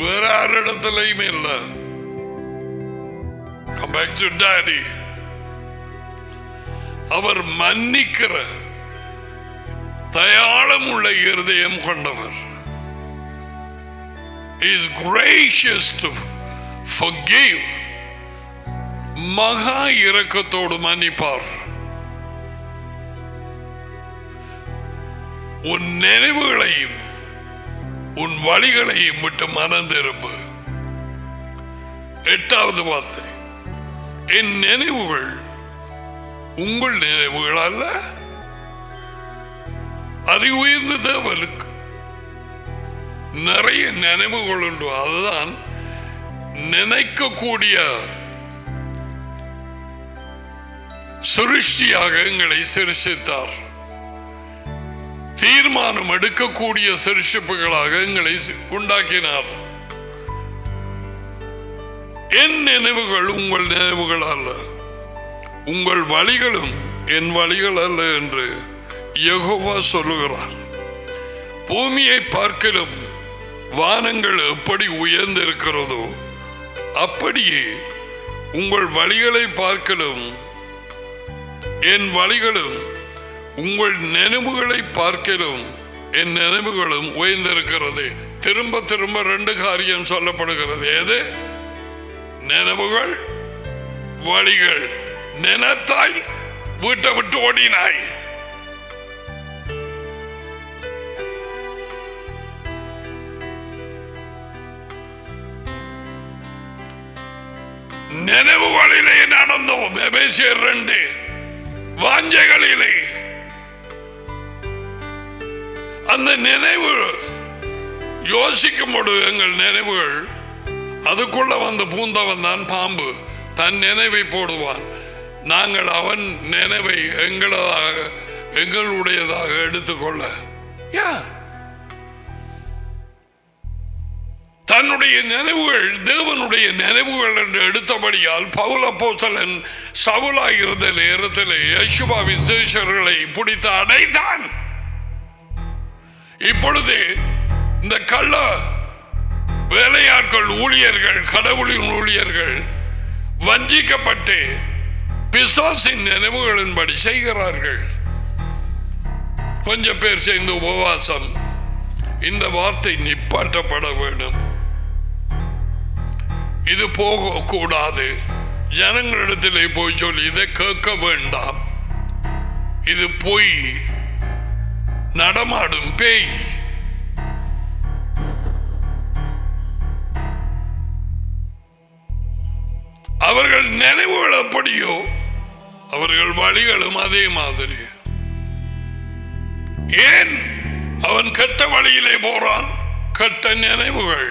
Speaker 1: வேற யாரிடத்திலையும் இல்ல. Come back to Daddy. அவர் மன்னிக்கிற தயாளம் உள்ள இருதயம் கொண்டவர். He is gracious to forgive. மகா இரக்கத்தோடு மன்னிப்பார். உன் நினைவுகளையும் உன் வழிகளையும் விட்டு மனம் திரும்பு. 8வது வார்த்தை, என் நினைவுகள் உங்கள் நினைவுகள் அல்ல. அது உயர்ந்த தேவனுக்கு நிறைய நினைவுகள் உண்டு. அதுதான் நினைக்கக்கூடிய சிருஷ்டியாக எங்களை சிருஷ்டித்தார். தீர்மானம் எடுக்கக்கூடிய சிருஷ்டிப்புகளாக எங்களை உண்டாக்கினார். என் நினைவுகள் உங்கள் நினைவுகள் அல்ல, உங்கள் வழிகளும் என் வழிகள் அல்ல என்று யெகோவா சொல்லுகிறார். பூமியை பார்க்கலும் வானங்கள் எப்படி உயர்ந்திருக்கிறதோ அப்படியே உங்கள் வழிகளை பார்க்கலும் என் வழிகளும் உங்கள் நினைவுகளை பார்க்கலும் என் நினைவுகளும் உயர்ந்திருக்கிறது. திரும்ப திரும்ப 2 காரியம் சொல்லப்படுகிறது. எது? நினைவுகள், வழிகள். நினைத்தாய், வீட்டை விட்டு ஓடினாய். நினைவுகளிலே நடந்தோம். எபேசியர் 2. வாஞ்சைகளிலே அந்த நினைவு யோசிக்கும் பொழுது எங்கள் நினைவுகள் அதுக்குள்ள வந்து பூந்தவன் தான் பாம்பு. தன் நினைவை போடுவான். நாங்கள் அவன் நினைவை எங்களுடையதாக எடுத்துக்கொள்ள தன்னுடைய நினைவுகள் தேவனுடைய நினைவுகள் என்று எடுத்தபடியால் பவுல் அப்போஸ்தலன் சவுலாயிருந்த நேரத்திலே யேசுவாவின் சீஷர்களை பிடித்து அடைத்தான். இப்பொழுது இந்த கள்ள வேலையாட்கள், ஊழியர்கள், கடவுளின் ஊழியர்கள் வஞ்சிக்கப்பட்டு பிசாசின் நினைவுகளின்படி செய்கிறார்கள். கொஞ்சம் பேர் சேர்ந்து உபவாசம், இந்த வார்த்தை நிப்பாட்டப்பட வேண்டும், இது போகக்கூடாது, ஜனங்களிடத்திலே போய் சொல்லி இதை கேட்க வேண்டாம், இது போய் நடமாடும் பேய். அவர்கள் நினைவுகள் எப்படியோ அவர்கள் வழிகளும் அதே மாதிரி. ஏன் அவன் கெட்ட வழியிலே போறான்? கெட்ட நினைவுகள்,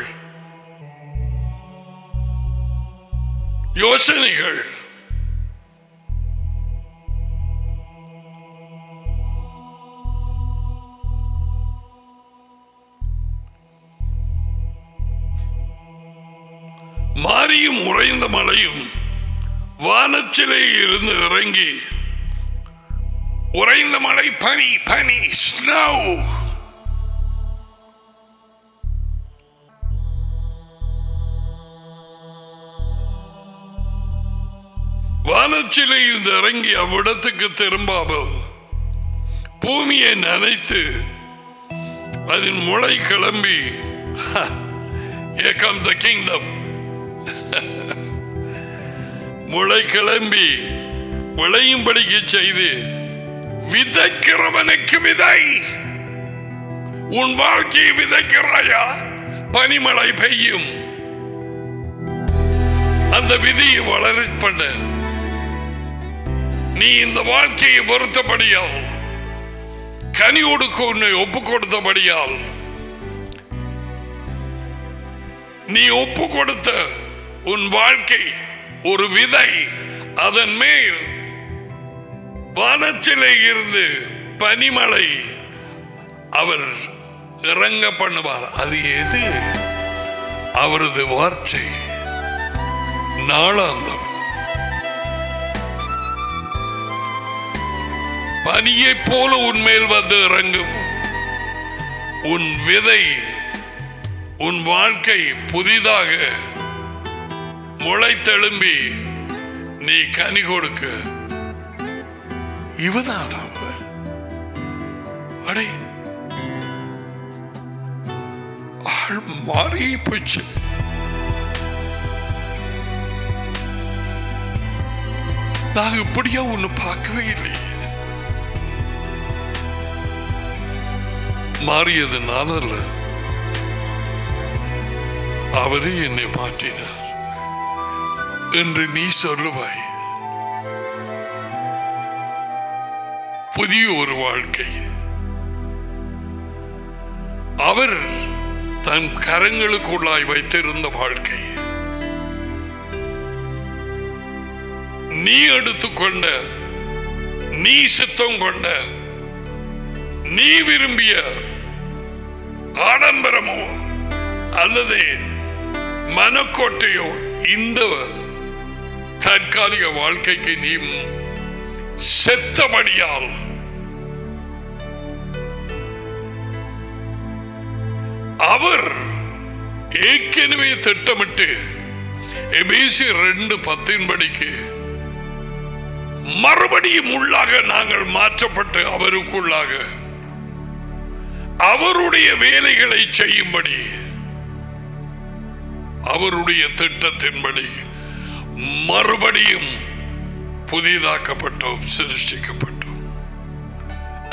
Speaker 1: யோசனைகள். மாரியும் உறைந்த மழையும் வானத்திலே இருந்து இறங்கி, உறைந்த மழை பனி, பனி, ஸ்னோ. வானத்திலே இருந்து இறங்கி அவ்விடத்துக்கு திரும்பாமல் பூமியை நனைத்து அதன் முளை கிளம்பி, here comes the kingdom. முளை கிளம்பி விளையும்படிக்கு செய்து விதைக்கிறவனுக்கு விதை. உன் வாழ்க்கையை விதைக்கிறாயா? பனிமழை பெய்யும். அந்த விதியை வளர பண்ண நீ இந்த வாழ்க்கையை பொறுத்தபடியால், கனி கொடுக்க உன்னை ஒப்பு கொடுத்தபடியால், நீ ஒப்பு கொடுத்த உன் வாழ்க்கை ஒரு விதை, அதன் மேல் வானத்திலே இருந்து பனிமழை அவர் இறங்க பண்ணுவார். அது எது? அவரது வார்த்தை, நாளாந்தம். பனியை போல உன்மேல் வந்து இறங்கும். உன் விதை, உன் வாழ்க்கை புதிதாக முளைத்தெழும்பி நீ கனி கொடுக்க. இவதான் அடே ஆள் மாறி போச்சு. நான் இப்படியா ஒண்ணு பார்க்கவே இல்லை. மாறியது நான் அல்ல, அவரே என்னை மாற்றினார் என்று நீ சொல்லுவாய். புதிய ஒரு வாழ்க்கை அவர் தன் கரங்களுக்குள்ளாய் வைத்திருந்த வாழ்க்கை, நீ எடுத்துக்கொண்ட, நீ சித்தம் கொண்ட, நீ விரும்பிய ஆடம்பரமோ அல்லது மனக்கோட்டையோ இந்த தற்காலிக வாழ்க்கைக்கு நீ செத்தபடியால் அவர் ஏற்கனவே திட்டமிட்டு எபேசியர் 2:10 படிக்கு மறுபடியும் உள்ளாக நாங்கள் மாற்றப்பட்டு அவருக்குள்ளாக அவருடைய வேலைகளை செய்யும்படி அவருடைய திட்டத்தின்படி மறுபடியும் புதிதாக்கப்பட்டோம், சிருஷ்டிக்கப்பட்டோம்.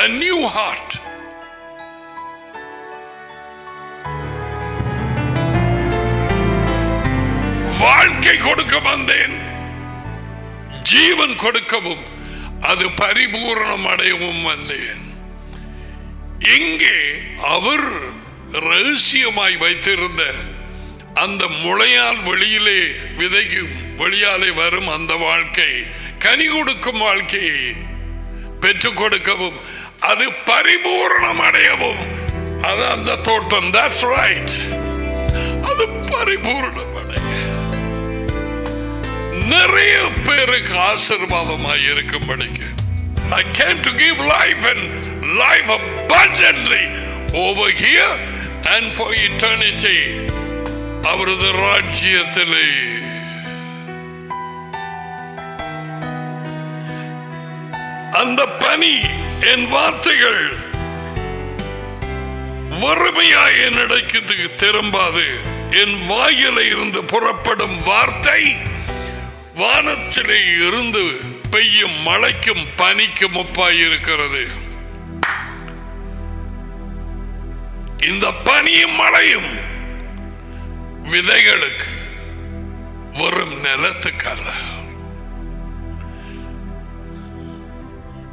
Speaker 1: A new heart. வாழ்க்கை கொடுக்க வந்தேன், ஜீவன் கொடுக்கவும் அது பரிபூரணம் அடையவும் வந்தேன். எங்கே அவர் ரகசியமாய் வைத்திருந்த அந்த முளையால் வெளியிலே விதைக்கும், வெளியாலே வரும் அந்த வாழ்க்கை, கனி கொடுக்கும் வாழ்க்கையை பெற்றுக் கொடுக்கவும் அது பரிபூரணம் அடையவும், அது அந்த தோட்டம். That's right. அது பரிபூரணம் அடைய நிறைய பேருக்கு ஆசீர்வாதமாய் இருக்கும்படிக்கு I came to give life and life abundantly over here and for eternity. அவரது ராஜ்யத்திலே அந்த பனி, என் வார்த்தைகள் வறுமையாய் என்னிடைக்கு திரும்பாது. என் வாயில இருந்து புறப்படும் வார்த்தை வானத்திலே இருந்து பெய்யும் மழைக்கும் பனிக்கும் ஒப்பாயிருக்கிறது. இந்த பனியும் மழையும் விதைகளுக்கு, வெறும் நிலத்துக்கு அல்ல.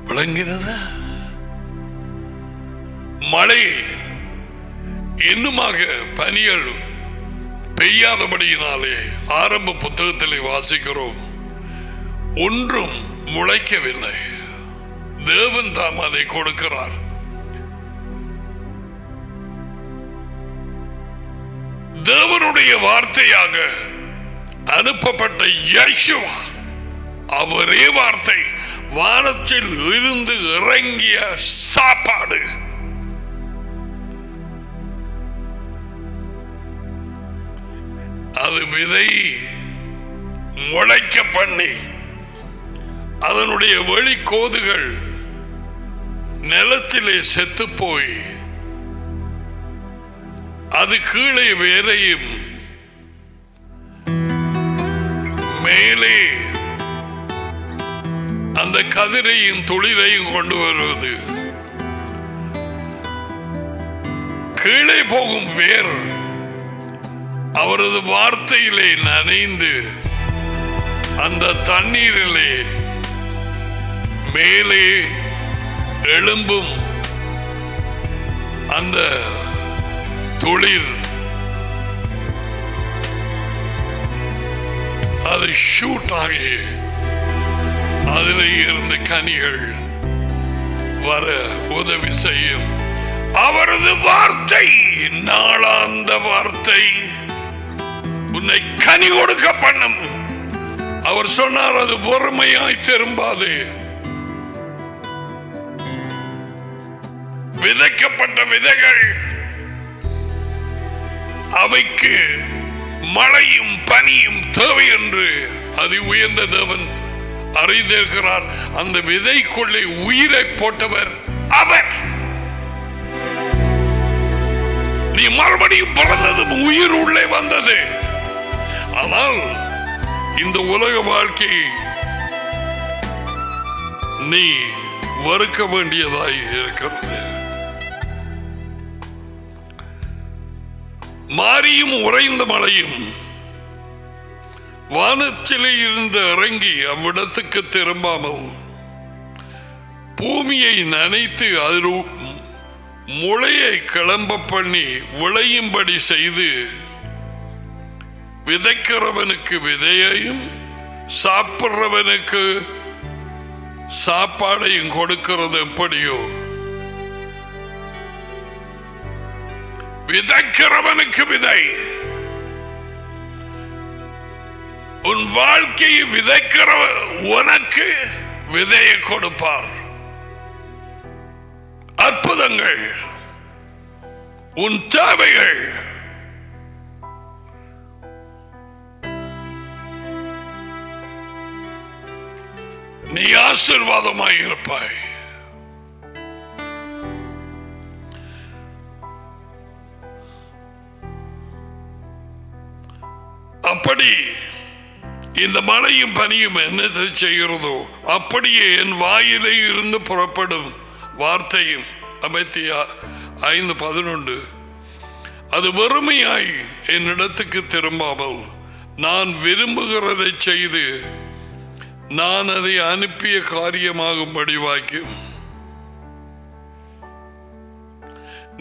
Speaker 1: விளங்கினதா? மழை இன்னுமாக பனிகள் பெய்யாதபடியினாலே ஆரம்ப புத்தகத்திலே வாசிக்கிறோம், ஒன்றும் முளைக்கவில்லை. தேவன் தாம் அதை கொடுக்கிறார். தேவனுடைய வார்த்தையாக அனுப்பப்பட்ட யேசுவா, அவரே வார்த்தை, வானத்தில் இருந்து இறங்கிய சாப்பாடு. அது விதை முளைக்க பண்ணி அதனுடைய வெளிக்கோதுகள் நிலத்திலே செத்து போய் அது கீழே வேரையும் மேலே அந்த கதிரையும் துளிரையும் கொண்டு வருவது. கீழே போகும் வேர் அவரது வார்த்தையிலே நனைந்து அந்த தண்ணீரிலே மேலே எழும்பும் அந்த துளிர், அது ஷூட் ஆகி அதில் இருந்து கனிகள் வர உதவி செய்யும். அவரது வார்த்தை, நாளாந்த வார்த்தை உன்னை கனி கொடுக்க பண்ணும். அவர் சொன்னார், அது பொறுமையாய் திரும்பாது. விதைக்கப்பட்ட விதைகள், அவைக்கு மழையும் பனியும் தேவை என்று அதி உயர்ந்த தேவன் அறிந்திருக்கிறார். அந்த விதைக்குள்ளே உயிரை போட்டவர் அவர். நீ மறுபடியும் பிறந்ததும் உயிர் உள்ளே வந்தது. ஆனால் இந்த உலக வாழ்க்கையை நீ வெறுக்க வேண்டியதாய் இருக்கிறது. மாரியும் உறைந்த மழையும் வானத்திலே இருந்து இறங்கி அவ்விடத்துக்கு திரும்பாமல் பூமியை நனைத்து அதில் முளையை கிளம்ப பண்ணி விளையும்படி செய்து விதைக்கிறவனுக்கு விதையையும் சாப்பிட்றவனுக்கு சாப்பாடையும் கொடுக்கிறது எப்படியோ, விதைக்கிறவனுக்கு விதை, உன் வாழ்க்கையை விதைக்கிற உனக்கு விதையை கொடுப்பார். அற்புதங்கள், உன் தேவைகள், நீ ஆசீர்வாதமாய் இருப்பாய். அப்படி இந்த மழையும் பனியும் என்னத்தை செய்கிறதோ அப்படியே என் வாயிலே இருந்து புறப்படும் வார்த்தையும் அமேத்தியா 5:11 அது வெறுமையாய் என்னிடத்துக்கு திரும்பாமல் நான் விரும்புகிறதை செய்து நான் அதை அனுப்பிய காரியமாகும்படி வாய்க்கும்.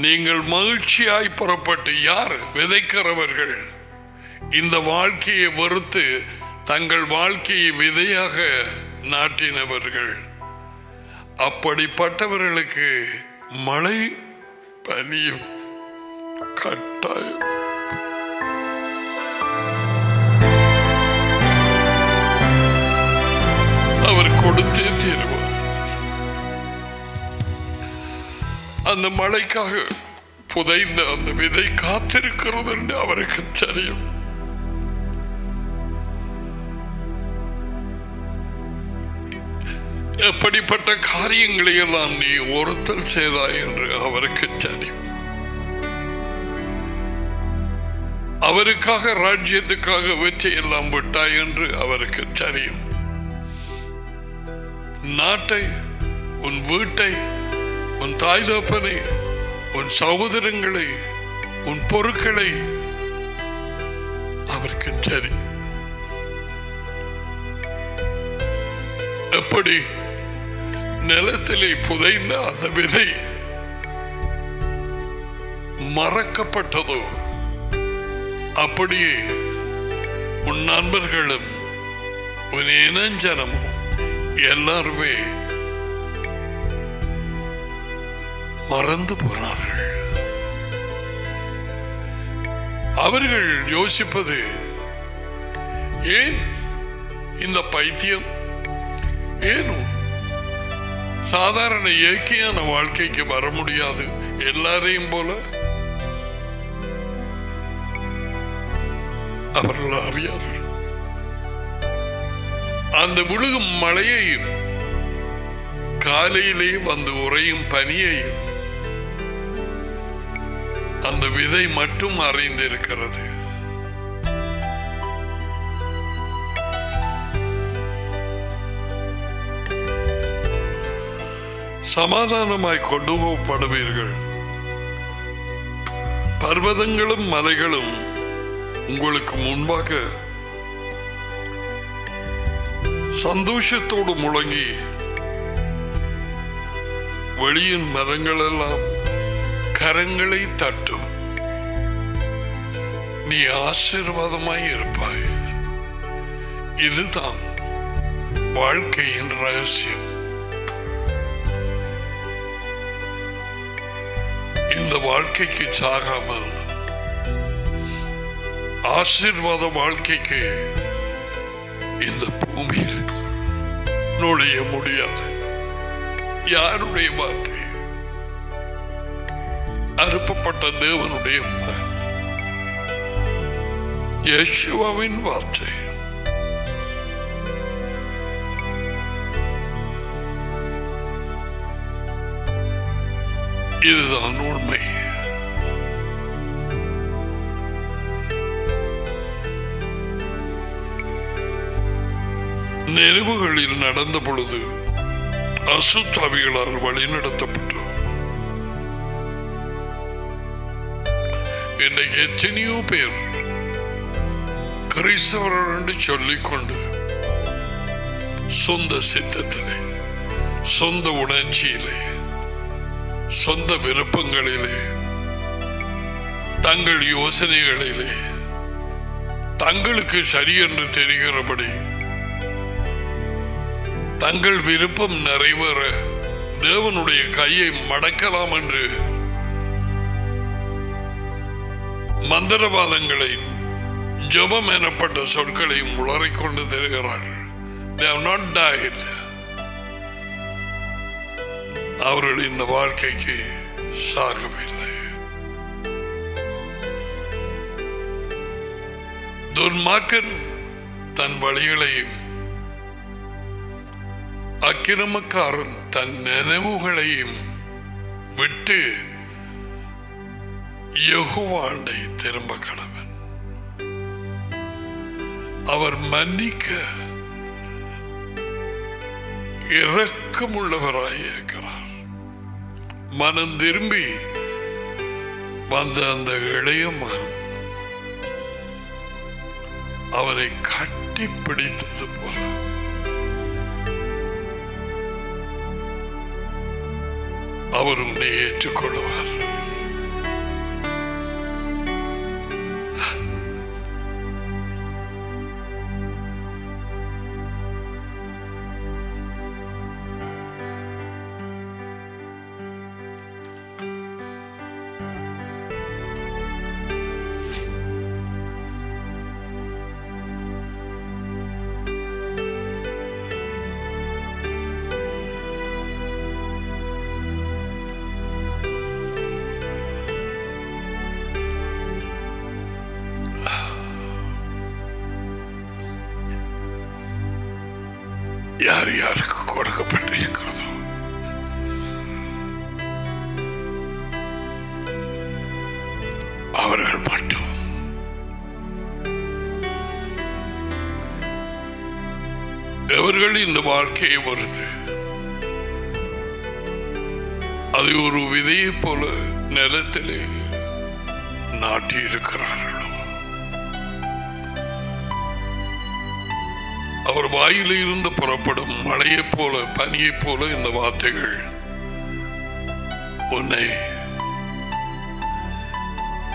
Speaker 1: நீங்கள் மகிழ்ச்சியாய் புறப்பட்டு, யார்? விதைக்கிறவர்கள், இந்த வாழ்க்கையை வெறுத்து தங்கள் வாழ்க்கையை விதையாக நாட்டினவர்கள். அப்படிப்பட்டவர்களுக்கு மழை பனியும் கட்டாயம். அவர் கொடுத்தே தீருவார். அந்த மழைக்காக புதைந்த அந்த விதை காத்திருக்கிறது என்று அவருக்கு தெரியும். எப்படிப்பட்ட காரியங்களை எல்லாம் நீ ஒருத்தல் செய்தாய் என்று அவருக்கு தெரியும். அவருக்காக ராஜ்யத்துக்காக வெற்றி எல்லாம் விட்டாய் என்று அவருக்கு தெரியும். நாட்டை, உன் வீட்டை, உன் தாய் தகப்பனை, உன் சகோதரங்களை, உன் பொருட்களை அவருக்கு தெரியும். எப்படி நிலத்திலே புதைந்த அந்த விதை மறக்கப்பட்டதோ அப்படியே உன் நண்பர்களும் உன் இனஞ்சனமும் எல்லாருமே மறந்து போனார்கள். அவர்கள் யோசிப்பது, ஏன் இந்த பைத்தியம், ஏன் சாதாரண இயற்கையான வாழ்க்கைக்கு வர முடியாது எல்லாரையும் போல? அவர்கள் அறியார்கள். அந்த விழுகும் மழையையும் காலையிலே வந்து உறையும் பனியையும் அந்த விதை மட்டும் அறிந்திருக்கிறது. சமாதானமாய் கொண்டு போகப்படுவீர்கள். பர்வதங்களும் மலைகளும் உங்களுக்கு முன்பாக சந்தோஷத்தோடு முழங்கி, வெளியின் மரங்கள் எல்லாம் கரங்களை தட்டும். நீ ஆசீர்வாதமாய் இருப்பாய். இதுதான் வாழ்க்கையின் ரகசியம். இந்த வாழ்க்கைக்கு சாகாமல் ஆசீர்வாத வாழ்க்கைக்கு இந்த பூமியில் நுழைய முடியாது. யாருடைய வார்த்தை? அனுப்பப்பட்ட தேவனுடைய யேசுவின் வார்த்தை. இதுதான் உண்மை. நெருவுகளில் நடந்த பொழுது அசுத்தாவிகளால் வழிநடத்தப்பட்டு இன்றைக்கு எத்தனையோ பேர் கிறிஸ்தவர்கள் என்று சொல்லிக்கொண்டு சொந்த சித்தத்திலே, சொந்த உணர்ச்சியிலே, சொந்த விருப்பங்களிலே, தங்கள் யோசனைகளிலே, தங்களுக்கு சரியென்று தெரிகிறபடி தங்கள் விருப்பம் நிறைவேற தேவனுடைய கையை மடக்கலாம் என்று மந்திரவாதங்களை, ஜபம் எனப்பட்ட சொற்களை உளறிக்கொண்டு தெரிகிறார்கள். They have not died. அவர்கள் இந்த வாழ்க்கைக்கு சாகவில்லை. துன்மார்க்கன் தன் வழிகளையும், அக்கிரமக்காரன் தன் நினைவுகளையும் விட்டு யெகோவாண்டை திரும்ப கடவன். அவர் மன்னிக்க இரக்கமுள்ளவராய் இருக்கிறார். மனம் திரும்பி வந்த அந்த இளைய மகன் அவரை கட்டி பிடித்தது போல அவர் உன்னை ஏற்றுக்கொள்வார். யார் யாருக்கு கொடுக்கப்பட்டிருக்கிறதோ அவர்கள் மட்டும் எவர்கள் இந்த வாழ்க்கையை வருது அது ஒரு விதையை போல நிலத்திலே நாட்டி இருக்கிறார்களோ அவர் வாயில இருந்து புறப்படும் மழையை போல, பனியை போல இந்த வார்த்தைகள் உன்னை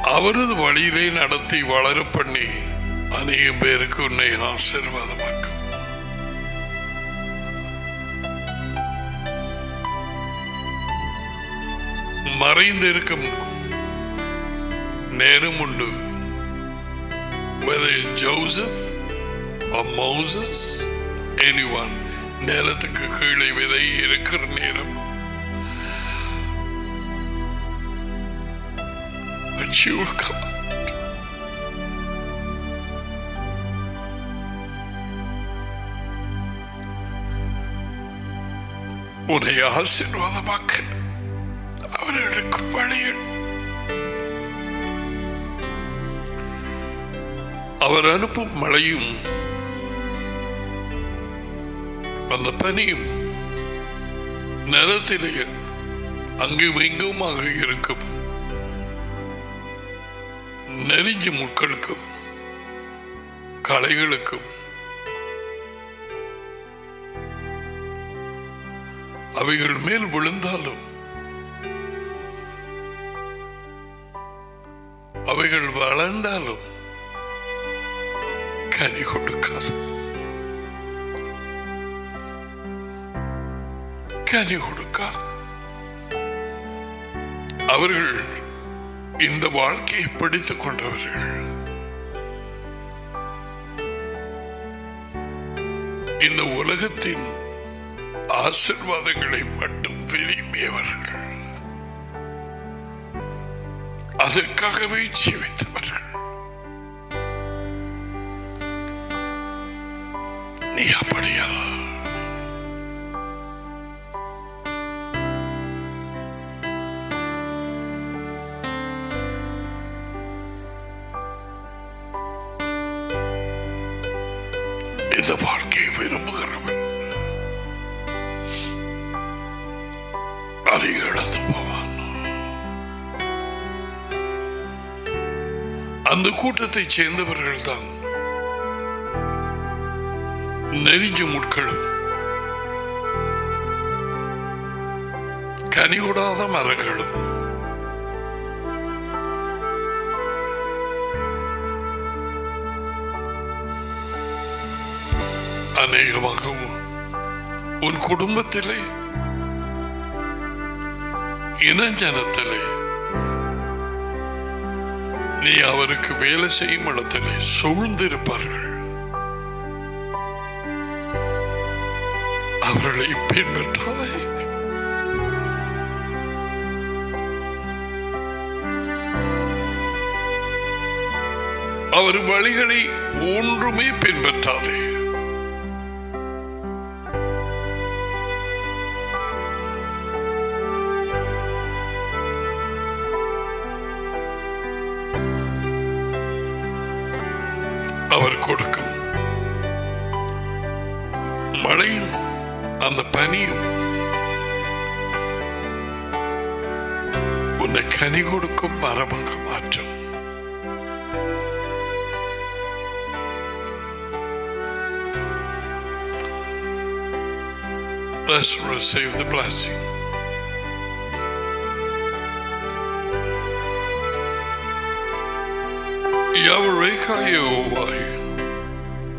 Speaker 1: அவரது வழியிலே நடத்தி வளர பண்ணி அநேக பேருக்கு உன்னை ஆசீர்வாதமாக்கும். மறைந்திருக்கும் நேரம் உண்டு. whether Joseph or Moses, anyone, நிலத்துக்கு கீழே விதை இருக்கிற நேரம், but you will come out. உன்னை ஆசீர்வாதமாக்க அவர்களுக்கு வழியில் அவர் அனுப்பும் மழையும் அந்த பனியும் நிலத்திலே அங்கும் இங்குமாக இருக்கும் நெறிஞ்சு முட்களுக்கும் களைகளுக்கும் அவைகள் மேல் விழுந்தாலும் அவைகள் வளர்ந்தாலும் கனி கொடுக்காது. கனி கொடுக்காது. அவர்கள் இந்த வாழ்க்கையை பிடித்துக் கொண்டவர்கள். இந்த உலகத்தின் ஆசீர்வாதங்களை மட்டும் விரும்பியவர்கள். அதற்காகவே ஜீவித்தவர்கள். நீ அப்படியல்ல. இந்த வாழ்க்கையை விரும்புகிறவன் அதை இழந்து போவான். அந்த கூட்டத்தை சேர்ந்தவர்கள் தான் நெறிஞ்ச முட்களும் கனிவிடாத மரங்களும். அநேகமாக உன் குடும்பத்திலே, இனஜனத்திலே, நீ அவருக்கு வேலை செய்யும் இடத்திலே சூழ்ந்திருப்பார்கள். அவர்களை பின்பற்றாதே. அவர் வழிகளை ஒன்றுமே பின்பற்றாதே. அவர் கொடுக்கும் மழையும் அந்த பனியும் உன்னை கனி கொடுக்கும் மரமாக மாற்றும். Let's receive the blessing. Yavareka Yehovah,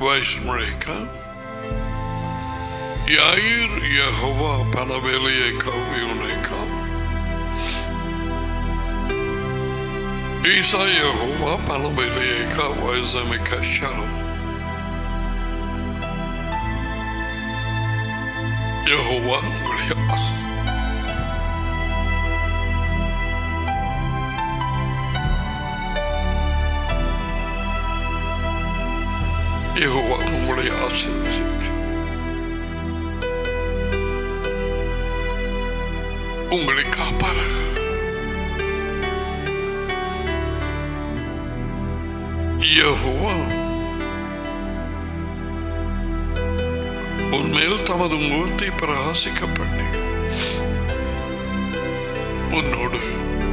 Speaker 1: Vaishmareka, Yair Yehovah Panaveleka Vioneka, Isa Yehovah Panaveleka Vaizameka Shalom. Yehovah உங்களுடைய யெகோவா உங்களை ஆசீர்வதித்து உங்களை காப்பாராக. யெகோவா உன்மேல் தமது முகத்தை பிரகாசிக்க பண்ணி உன்னோடு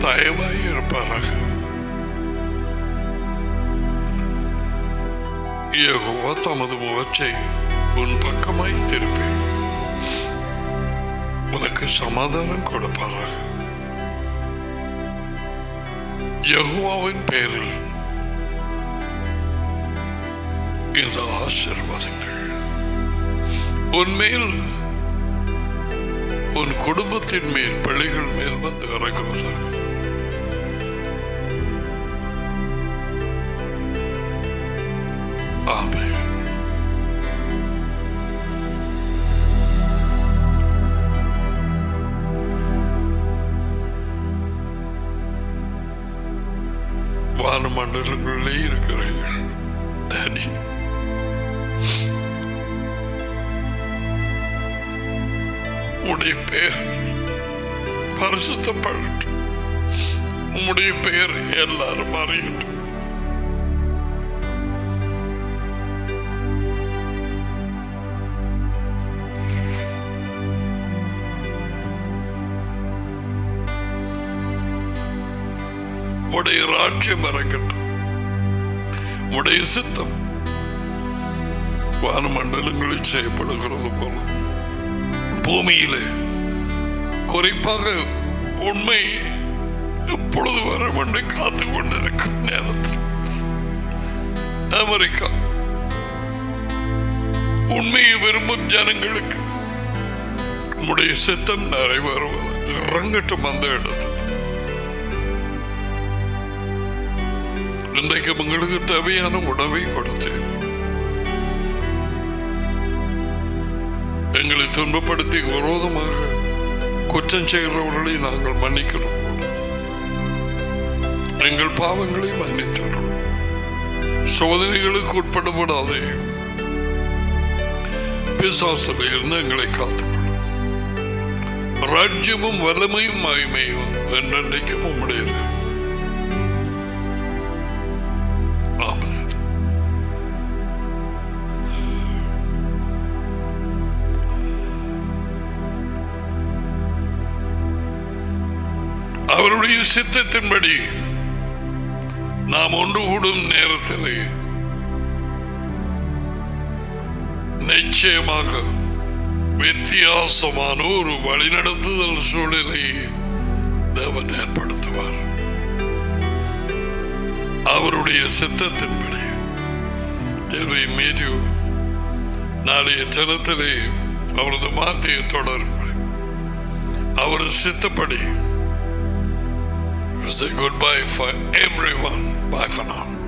Speaker 1: தயவாய் இருப்பாராக. யெகோவா தமது முகத்தை உன் பக்கமாய் திருப்பி உனக்கு சமாதானம் கொடுப்பாராக. யெகோவாவின் பெயரில் இந்த ஆசீர்வாதங்கள் உன்மேல், உன் குடும்பத்தின் மேல், பிள்ளைகள் மேல் வந்து இறங்குவதாக. ஆமென். வானமண்டலங்களிலே இருக்கிறீர்கள் டாடி. உம்முடைய பெயர் பரிசுத்தப்படட்டும். உம்முடைய பெயர் எல்லாரும் அறியட்டும். உம்முடைய ராஜ்யம் இறங்கட்டும். உம்முடைய சித்தம் வானமண்டலங்களில் செய்யப்படுகிறது போல பூமியிலே குறிப்பாக உண்மை எப்பொழுது வரும் என்று காத்து கொண்டிருக்கும் நேரத்தில் அமெரிக்கா உண்மையை விரும்பும் ஜனங்களுக்கு உம்முடைய சித்தம் நிறைவேறுவது இறங்கட்டும். அந்த இடத்தில் இன்றைக்கு உங்களுக்கு தேவையான உணவை கொடுத்தேன். எங்களை துன்பப்படுத்தி விரோதமாக குற்றம் செய்கிறவர்களை நாங்கள் மன்னிக்கிறோம். எங்கள் பாவங்களை மன்னித்தோம். சோதனைகளுக்கு உட்படப்படாதே, பிசாசில் இருந்து எங்களை காத்துக்கொள்ளும். ராஜ்யமும் வல்லமையும் மகிமையும் என்றென்றைக்கும் உம்முடையது. அவருடைய சித்தத்தின்படி நாம் ஒன்று கூடும் நேரத்திலே நிச்சயமாக வித்தியாசமான ஒரு வழிநடத்துதல் சூழலை தேவன் ஏற்படுத்துவார். அவருடைய சித்தத்தின்படி நாளைய தினத்திலே அவரது வார்த்தையை தொடரும். அவரது சித்தப்படி. Say goodbye for everyone. Bye for now.